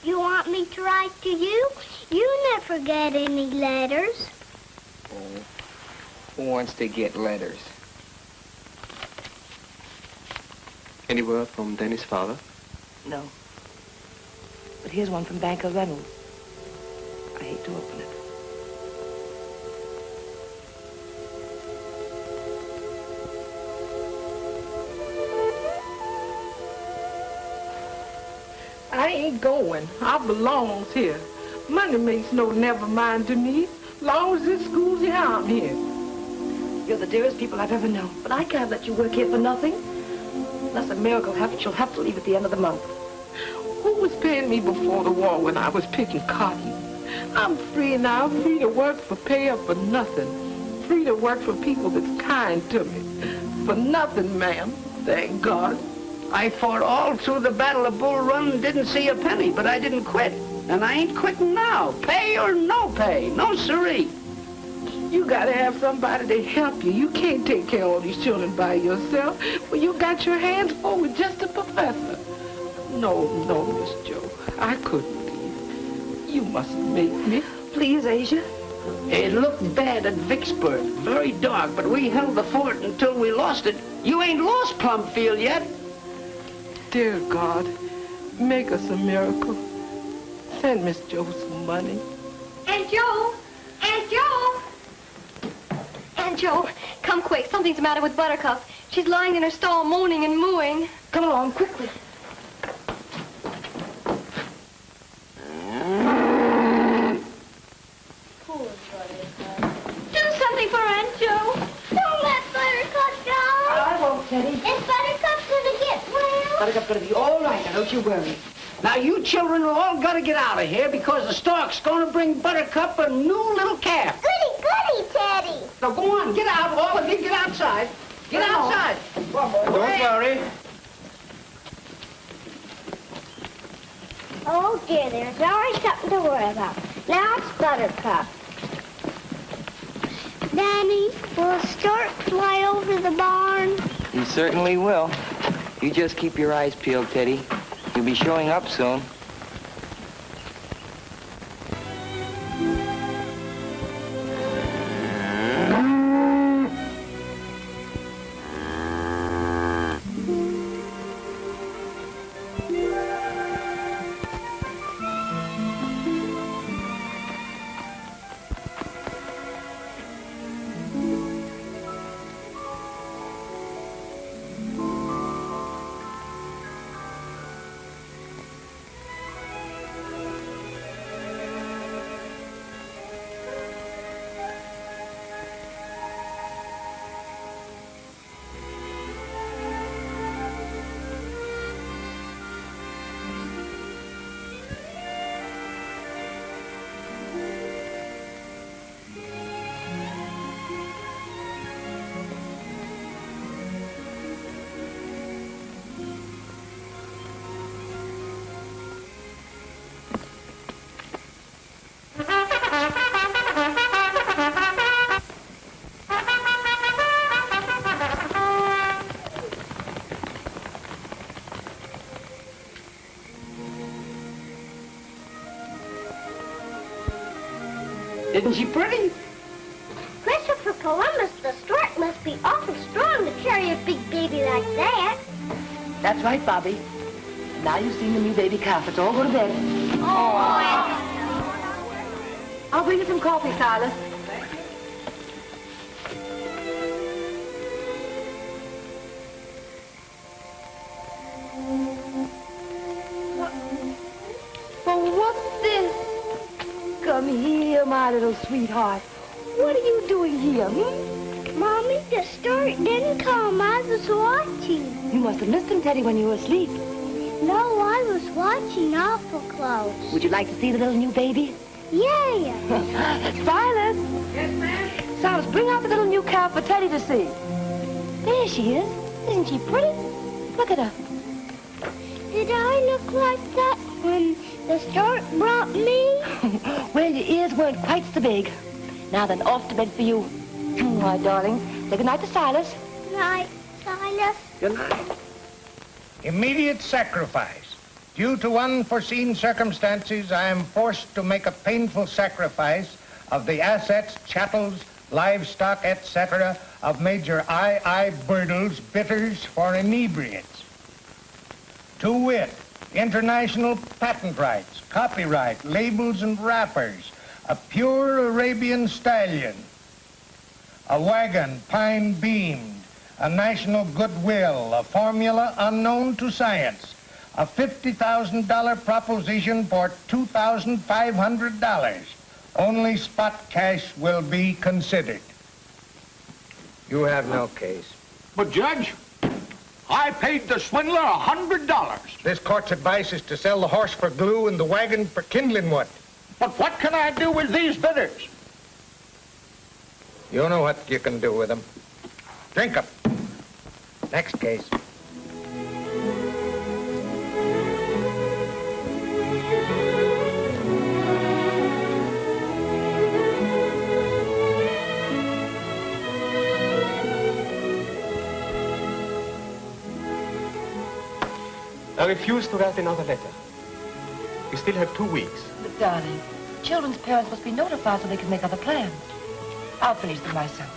You want me to write to you? You never get any letters. Oh, who wants to get letters? Any word from Danny's father? No. But But here's one from Banker Reynolds. I hate to open it. I ain't going. I belongs here. Money makes no never mind to me. Long as this school's here, I'm here. You're the dearest people I've ever known, but I can't let you work here for nothing. Unless a miracle happens, you'll have to leave at the end of the month. Who was paying me before the war when I was picking cotton? I'm free now, free to work for pay or for nothing. Free to work for people that's kind to me. For nothing, ma'am. Thank God. I fought all through the Battle of Bull Run and didn't see a penny, but I didn't quit. And I ain't quitting now. Pay or no pay. No siree. You gotta have somebody to help you. You can't take care of all these children by yourself. Well, you got your hands full with just a professor. No, Miss Joe. I couldn't leave. You mustn't make me. Please, Asia. It looked bad at Vicksburg. Very dark, but we held the fort until we lost it. You ain't lost Plumfield yet. Dear God, make us a miracle. Send Miss Joe some money. Aunt Joe! Aunt Joe! Aunt Joe, come quick. Something's the matter with Buttercup. She's lying in her stall moaning and mooing. Come along, quickly. Poor Buttercup. Do something for Aunt Joe. Don't let Buttercup go. I won't, Teddy. Is Buttercup gonna get well? Buttercup's gonna be all right. Now, don't you worry. Now, you children are all got to get out of here because the stork's going to bring Buttercup a new little calf. Goody, Teddy. Now, go on. Get out. All of you, get outside. Get outside. Don't worry. Oh, dear, there's always something to worry about. Now it's Buttercup. Danny, will a stork fly over the barn? He certainly will. You just keep your eyes peeled, Teddy. He'll be showing up soon. Isn't she pretty? Christopher Columbus, the stork must be awful strong to carry a big baby like that. That's right, Bobby. Now you've seen the new baby calf. Let's all go to bed. Oh, I'll bring you some coffee, Silas. Oh, what's this? Come here, my little sweetheart. What are you doing here, Mommy, the stork didn't come. I was watching. You must have missed him, Teddy, when you were asleep. No, I was watching awful close. Would you like to see the little new baby? Yeah. Silas! Yes, ma'am? Silas, bring out the little new calf for Teddy to see. There she is. Isn't she pretty? Look at her. Did I look like that when the stork brought me? Well, your ears weren't quite so big. Now then, off to bed for you. My darling. Say goodnight to Silas. Night, Silas. Good night. Immediate sacrifice. Due to unforeseen circumstances, I am forced to make a painful sacrifice of the assets, chattels, livestock, etc. of Major I. Birdle's bitters for inebriates. To wit, international patent rights, copyright, labels and wrappers, a pure Arabian stallion, a wagon pine-beamed, a national goodwill, a formula unknown to science, a $50,000 proposition for $2,500. Only spot cash will be considered. You have no case. But, Judge, I paid the swindler $100. This court's advice is to sell the horse for glue and the wagon for kindling wood. But what can I do with these bidders? You know what you can do with them. Drink 'em. Next case. I refuse to write another letter. You still have 2 weeks. But, darling, children's parents must be notified so they can make other plans. I'll finish them myself.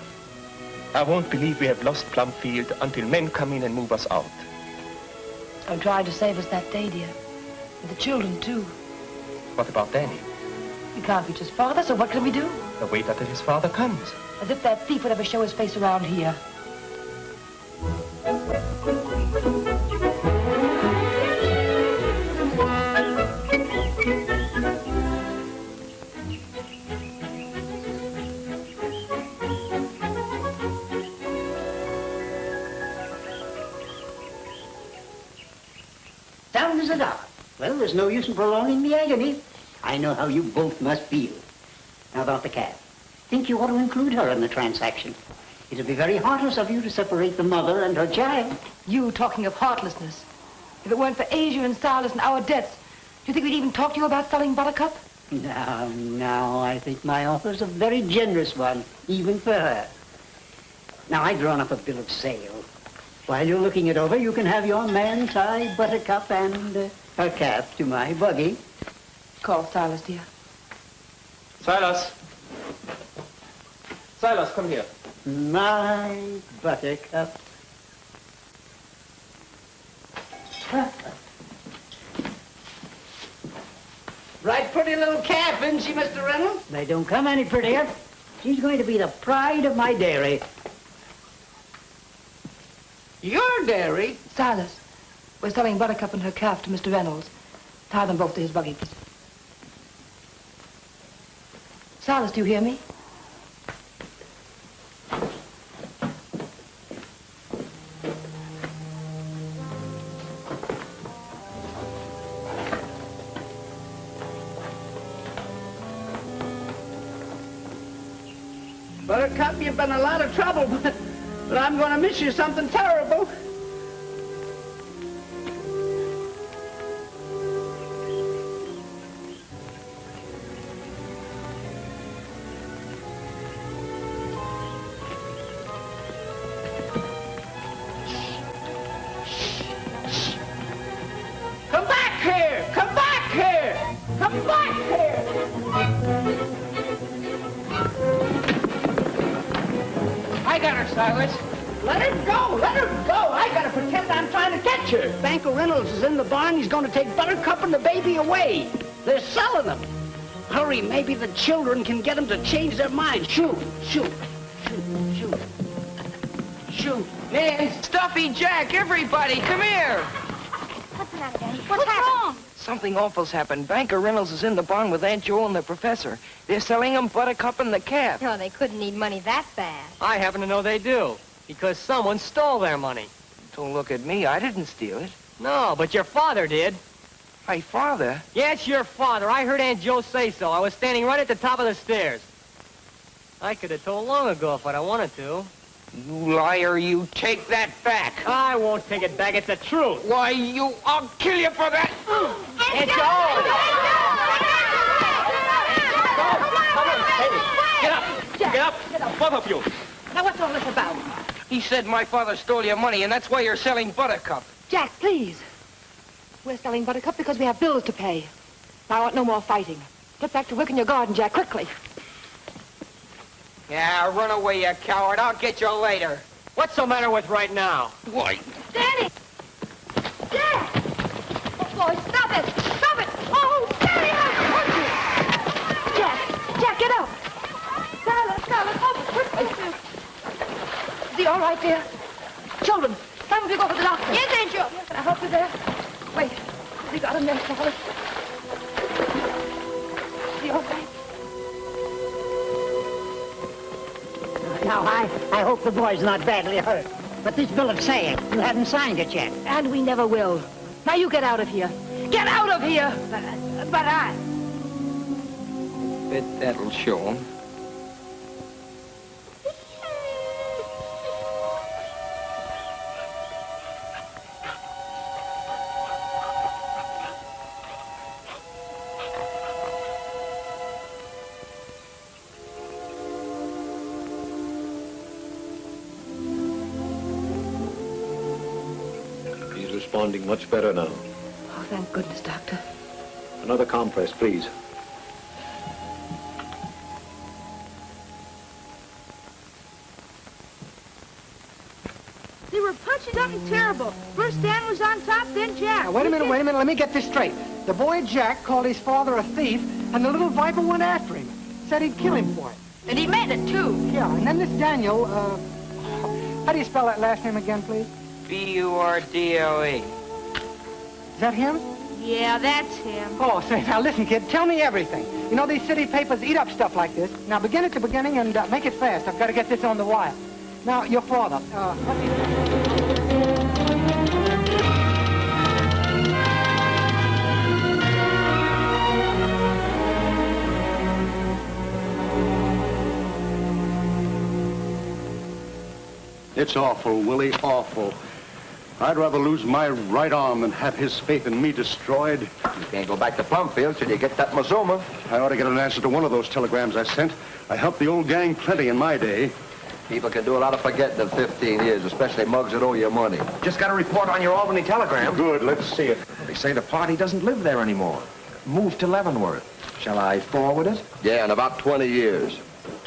I won't believe we have lost Plumfield until men come in and move us out. I'm trying to save us that day, dear. And the children, too. What about Danny? We can't reach his father, so what can we do? Wait until his father comes. As if that thief would ever show his face around here. Down as a dollar. Well, there's no use in prolonging the agony. I know how you both must feel. Now about the cat. Think you ought to include her in the transaction. It'd be very heartless of you to separate the mother and her child. You talking of heartlessness. If it weren't for Asia and Silas and our debts, do you think we'd even talk to you about selling Buttercup? Now, I think my offer's a very generous one, even for her. Now, I've drawn up a bill of sale. While you're looking it over, you can have your man tie Buttercup and her calf to my buggy. Call Silas, dear. Silas. Silas, come here. My Buttercup. Right pretty little calf, isn't she, Mr. Reynolds? They don't come any prettier. She's going to be the pride of my dairy. Your dairy? Silas, we're selling Buttercup and her calf to Mr. Reynolds. Tie them both to his buggy, please. Silas, do you hear me? Buttercup, you've been a lot of trouble, but I'm going to miss you something terrible. Come back here! Come back here! Come back here! I got her, Silas. Let her go! Let her go! I gotta pretend I'm trying to catch her. Banker Reynolds is in the barn. He's gonna take Buttercup and the baby away. They're selling them. Hurry, maybe the children can get them to change their minds. Shoot, shoot, shoot, shoot, shoot. Man, Stuffy, Jack, everybody, come here. What's the matter, Daddy? What's wrong? Something awful's happened. Banker Reynolds is in the barn with Aunt Joe and the professor. They're selling them Buttercup and the calf. No, they couldn't need money that bad. I happen to know they do, because someone stole their money. Don't look at me. I didn't steal it. No, but your father did. My father? Yes, your father. I heard Aunt Joe say so. I was standing right at the top of the stairs. I could have told long ago if I'd have wanted to. You liar, you take that back. I won't take it back. It's the truth. Why, I'll kill you for that. Aunt Joe! Come on, hey, get up. Get up, both of you. Now, what's all this about? He said my father stole your money, and that's why you're selling Buttercup. Jack, please. We're selling Buttercup because we have bills to pay. Now, I want no more fighting. Get back to work in your garden, Jack, quickly. Yeah, run away, you coward. I'll get you later. What's the matter with right now? Why? Danny! Jack! Oh, boy, stop! she all right, dear? Children, some of you go for the doctor. Yes, Aunt Jo. Can I help you there? Wait. Has he got a nurse, Alice? Is he all right? Now, I hope the boy's not badly hurt. But this bill of sale, you haven't signed it yet. And we never will. Now you get out of here. Get out of here! But I... Bet that'll show him. He's responding much better now. Oh, thank goodness, Doctor. Another compress, please. They were punching something terrible. First Dan was on top, then Jack. Now, wait a minute. Let me get this straight. The boy Jack called his father a thief, and the little viper went after him. Said he'd kill him for it. And he meant it, too. Yeah, and then this Daniel, how do you spell that last name again, please? B-U-R-D-O-E. Is that him? Yeah, that's him. Oh, say, now listen, kid, tell me everything. You know, these city papers eat up stuff like this. Now, begin at the beginning and make it fast. I've got to get this on the wire. Now, your father, It's awful, Willie, awful. I'd rather lose my right arm than have his faith in me destroyed. You can't go back to Plumfield till you get that Mazuma. I ought to get an answer to one of those telegrams I sent. I helped the old gang plenty in my day. People can do a lot of forgetting in 15 years, especially mugs that owe you money. Just got a report on your Albany telegram. Good, let's see it. They say the party doesn't live there anymore. Moved to Leavenworth. Shall I forward it? Yeah, in about 20 years.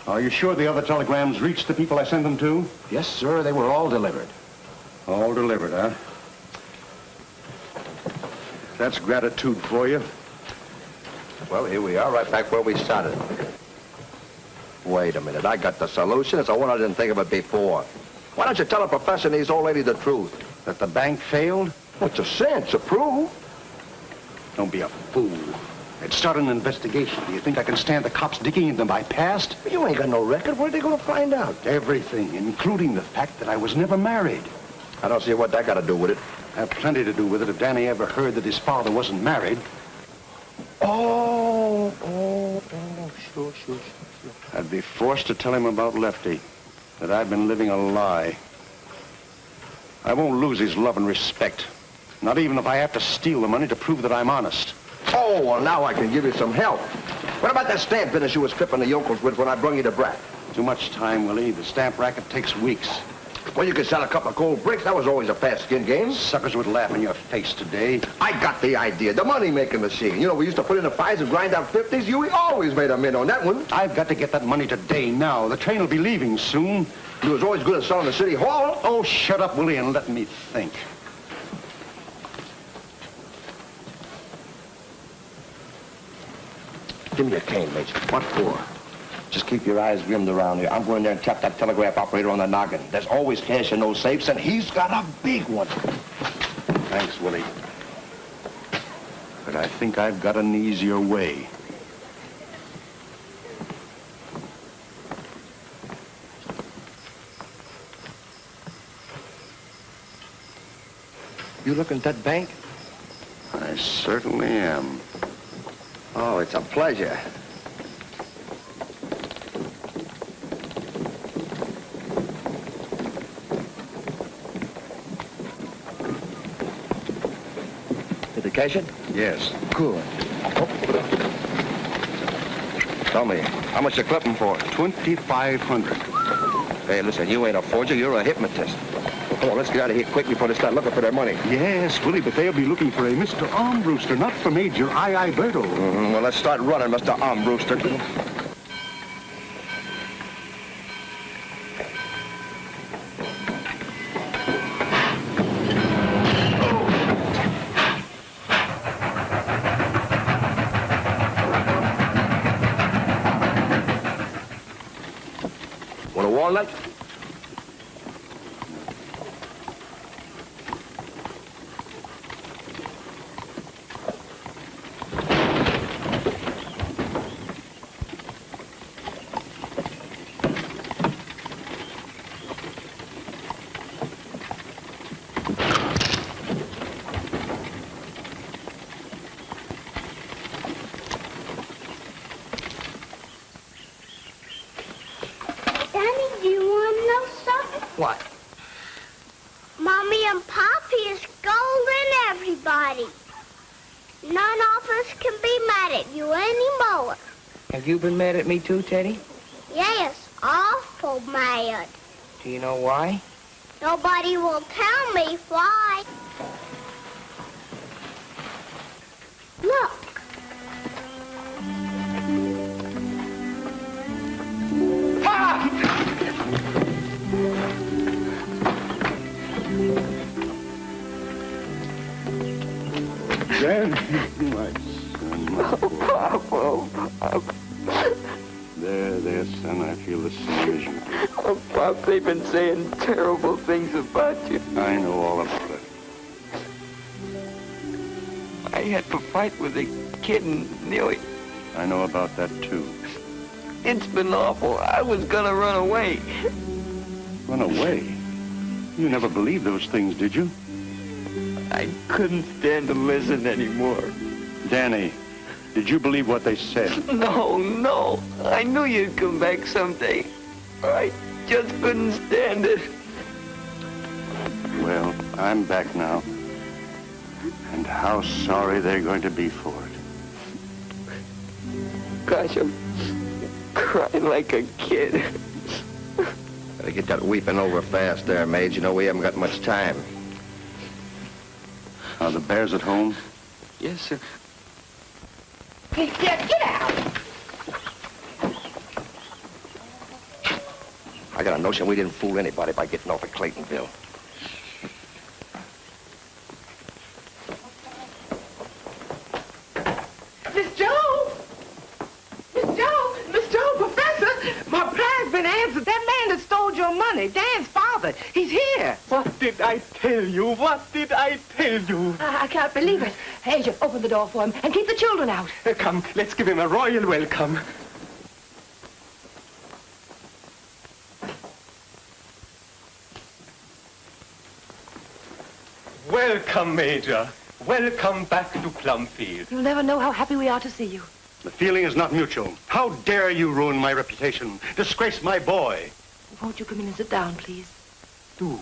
Are you sure the other telegrams reached the people I sent them to? Yes, sir. They were all delivered. All delivered, huh? That's gratitude for you. Well, here we are, right back where we started. Wait a minute. I got the solution. It's the one I didn't think of it before. Why don't you tell a professor and these old lady the truth? That the bank failed? What's a sense? A proof? Don't be a fool. They'd start an investigation. Do you think I can stand the cops digging into my past? You ain't got no record. What are they going to find out? Everything, including the fact that I was never married. I don't see what that got to do with it. Have plenty to do with it if Danny ever heard that his father wasn't married. Oh, sure. I'd be forced to tell him about Lefty, that I've been living a lie. I won't lose his love and respect, not even if I have to steal the money to prove that I'm honest. Oh, well, now I can give you some help. What about that stamp finish you was clipping the yokels with when I brung you to Brat? Too much time, Willie. The stamp racket takes weeks. Well, you could sell a couple of cold bricks. That was always a fast skin game. Suckers would laugh in your face today. I got the idea. The money-making machine. You know, we used to put in the 5s and grind out 50s. You always made a mint on that one. I've got to get that money today, now. The train will be leaving soon. You was always good at selling the city hall. Oh, shut up, Willie, and let me think. Give me a cane, Major. What for? Just keep your eyes rimmed around here. I'm going there and tap that telegraph operator on the noggin. There's always cash in those safes, and he's got a big one. Thanks, Willie. But I think I've got an easier way. You looking at that bank? I certainly am. Oh, it's a pleasure. Did they cash it? Yes. Good. Tell me, how much you clipping for? $2,500. Hey, listen, you ain't a forger, you're a hypnotist. Come on, let's get out of here quick before they start looking for their money. Yes, Willie, but they'll be looking for a Mr. Armbruster, not for Major I.I. Bertle. Well, let's start running, Mr. Armbruster. Want a walnut? and Poppy is scolding everybody. None of us can be mad at you anymore. Have you been mad at me too, Teddy? Yes, awful mad. Do you know why? Nobody will tell me why. Look. Dan, my son, my boy. Papa. There, son, I feel the same as you do. Oh, Pop, they've been saying terrible things about you. I know all about it. I had to fight with a kid and nearly... I know about that, too. It's been awful. I was gonna run away. Run away? You never believed those things, did you? I couldn't stand to listen anymore. Danny, did you believe what they said? No. I knew you'd come back someday. I just couldn't stand it. Well, I'm back now. And how sorry they're going to be for it. Gosh, I'm crying like a kid. Better get that weeping over fast there, Mage. You know we haven't got much time. Are the bears at home? Yes, sir. Hey, Dad, get out! I got a notion we didn't fool anybody by getting off at Claytonville. Miss Joe, Professor, my plan's been answered. That man that stole your money, Dan's father, he's here. What did I tell you? What did I tell you? I can't believe it. Agent, open the door for him and keep the children out. Come, let's give him a royal welcome. Welcome, Major. Welcome back to Plumfield. You'll never know how happy we are to see you. The feeling is not mutual. How dare you ruin my reputation, disgrace my boy? Won't you come in and sit down, please? Do.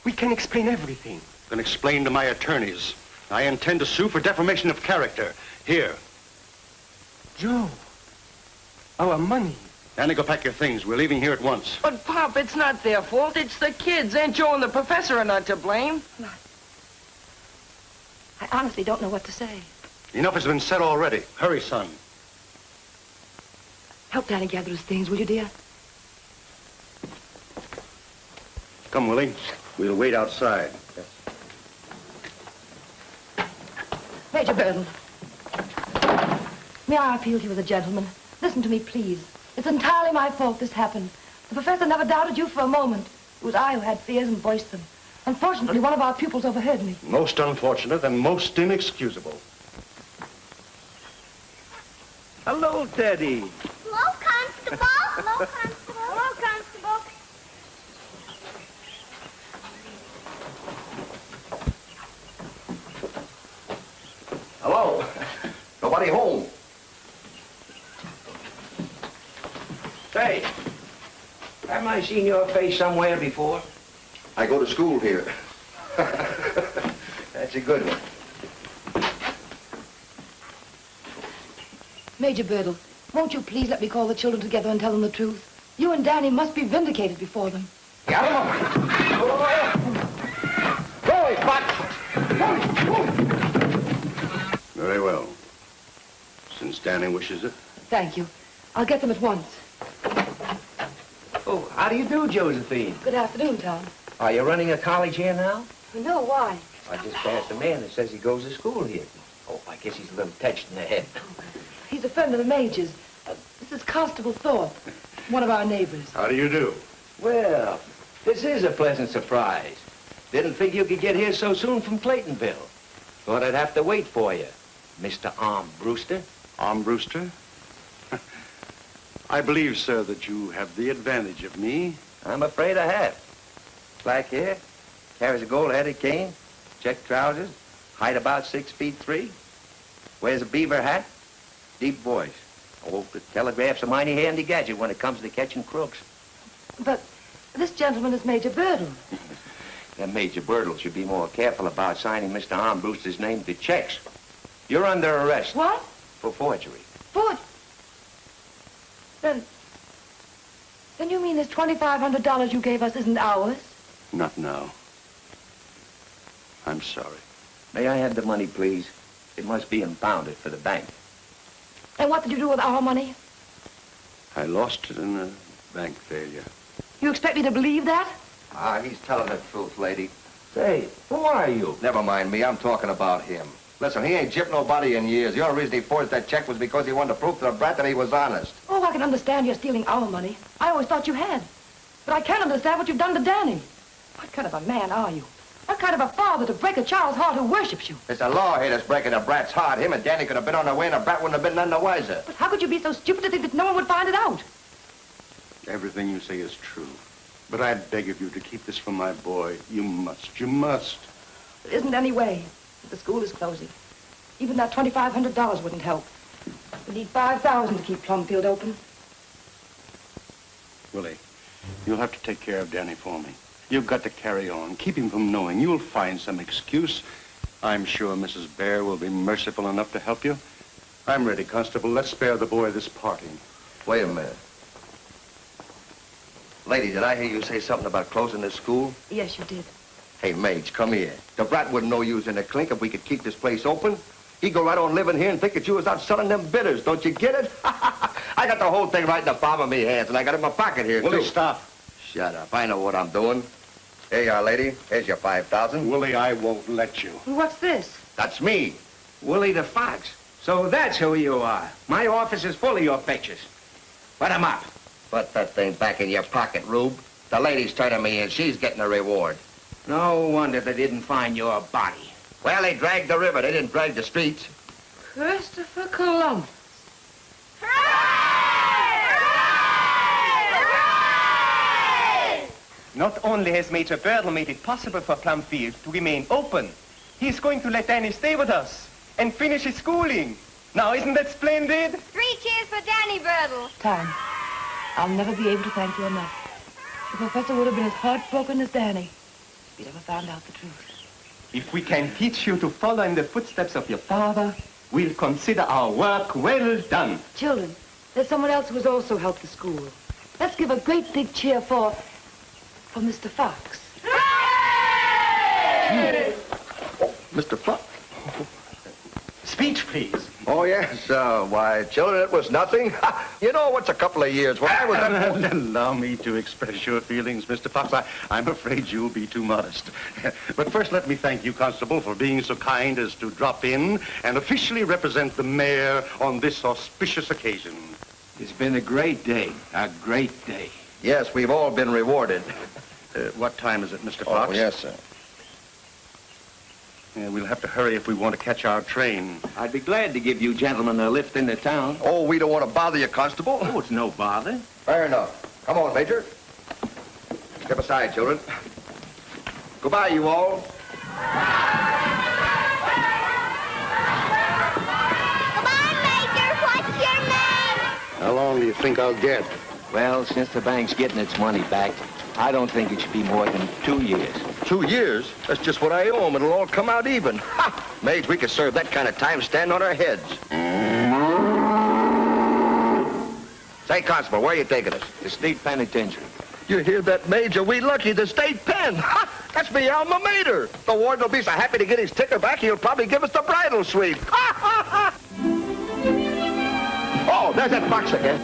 We can explain everything. Then explain to my attorneys. I intend to sue for defamation of character. Here. Joe, our money. Danny, go pack your things. We're leaving here at once. But, Pop, it's not their fault. It's the kids. Aunt Joe and the professor are not to blame. I honestly don't know what to say. Enough has been said already. Hurry, son. Help Danny gather his things, will you, dear? Come, Willie. We'll wait outside. Major Birdle. May I appeal to you as a gentleman? Listen to me, please. It's entirely my fault this happened. The professor never doubted you for a moment. It was I who had fears and voiced them. Unfortunately, one of our pupils overheard me. Most unfortunate and most inexcusable. Hello, Teddy. Hello, Constable. Hello, Constable. Hello, Constable. Hello? Nobody home? Say, haven't I seen your face somewhere before? I go to school here. That's a good one. Major Birdle, won't you please let me call the children together and tell them the truth? You and Danny must be vindicated before them. Get him up. Go, Buck. Very well. Since Danny wishes it. Thank you. I'll get them at once. Oh, how do you do, Josephine? Good afternoon, Tom. Are you running a college here now? No, why? I just passed a man that says he goes to school here. Oh, I guess he's a little touched in the head. He's a friend of the Major's. This is Constable Thorpe, one of our neighbors. How do you do? Well, this is a pleasant surprise. Didn't think you could get here so soon from Claytonville. Thought I'd have to wait for you, Mr. Arm Brewster. Arm Brewster? I believe, sir, that you have the advantage of me. I'm afraid I have. Black hair, carries a gold-headed cane, check trousers, height about 6'3", wears a beaver hat, deep voice. Oh, the telegraph's a mighty handy gadget when it comes to catching crooks. But this gentleman is Major Birdle. That Major Birtle should be more careful about signing Mr. Armbruster's name to checks. You're under arrest. What? For forgery. Then you mean this $2,500 you gave us isn't ours? Not now. I'm sorry. May I have the money, please? It must be impounded for the bank. And what did you do with our money? I lost it in a bank failure. You expect me to believe that? He's telling the truth, lady. Say, who are you? Never mind me. I'm talking about him. Listen, he ain't gypped nobody in years. The only reason he forged that check was because he wanted to prove to the brat that he was honest. Oh, I can understand you're stealing our money. I always thought you had. But I can't understand what you've done to Danny. What kind of a man are you? What kind of a father to break a child's heart who worships you? It's the law here that's breaking the brat's heart. Him and Danny could have been on their way and the brat wouldn't have been none the wiser. But how could you be so stupid to think that no one would find it out? Everything you say is true. But I beg of you to keep this from my boy. You must. You must. There isn't any way. The school is closing. Even that $2,500 wouldn't help. We need $5,000 to keep Plumfield open. Willie, you'll have to take care of Danny for me. You've got to carry on. Keep him from knowing. You'll find some excuse. I'm sure Mrs. Bear will be merciful enough to help you. I'm ready, Constable. Let's spare the boy this parting. Wait a minute. Lady, did I hear you say something about closing this school? Yes, you did. Hey, Mage, come here. The brat wouldn't know you was in the clink if we could keep this place open. He'd go right on living here and think that you was out selling them bitters. Don't you get it? I got the whole thing right in the palm of me hands, and I got it in my pocket here, Willie, too. stop. Shut up. I know what I'm doing. Here you are, lady. Here's your 5,000. Willie, I won't let you. What's this? That's me. Willie the Fox. So that's who you are. My office is full of your pictures. Put 'em up. Put that thing back in your pocket, Rube. The lady's turning me in. She's getting a reward. No wonder they didn't find your body. Well, they dragged the river. They didn't drag the streets. Christopher Columbus. Not only has Major Birtle made it possible for Plumfield to remain open, he's going to let Danny stay with us and finish his schooling. Now, isn't that splendid? 3 cheers for Danny Birtle. Time. I'll never be able to thank you enough. The professor would have been as heartbroken as Danny if he'd ever found out the truth. If we can teach you to follow in the footsteps of your father, we'll consider our work well done. Children, there's someone else who has also helped the school. Let's give a great big cheer for Mr. Fox. Oh, Mr. Fox. Speech, please. Oh, yes. Why, children, it was nothing. You know what's a couple of years? When I was... Allow me to express your feelings, Mr. Fox. I'm afraid you'll be too modest. But first, let me thank you, Constable, for being so kind as to drop in and officially represent the mayor on this auspicious occasion. It's been a great day. A great day. Yes, we've all been rewarded. What time is it, Mr. Fox? Oh, yes, sir. Yeah, we'll have to hurry if we want to catch our train. I'd be glad to give you gentlemen a lift into town. Oh, we don't want to bother you, Constable. Oh, it's no bother. Fair enough. Come on, Major. Step aside, children. Goodbye, you all. Come on, Major. What's your name? How long do you think I'll get? Well, since the bank's getting its money back, I don't think it should be more than 2 years. 2 years? That's just what I owe them. It'll all come out even. Ha! Mage, we could serve that kind of time standing on our heads. Say, Constable, where are you taking us? The state penitentiary. You hear that, Major? We lucky the state pen. Ha! That's me alma mater. The warden will be so happy to get his ticker back, he'll probably give us the bridal suite. Ha, ha, ha! Oh, there's that Fox again.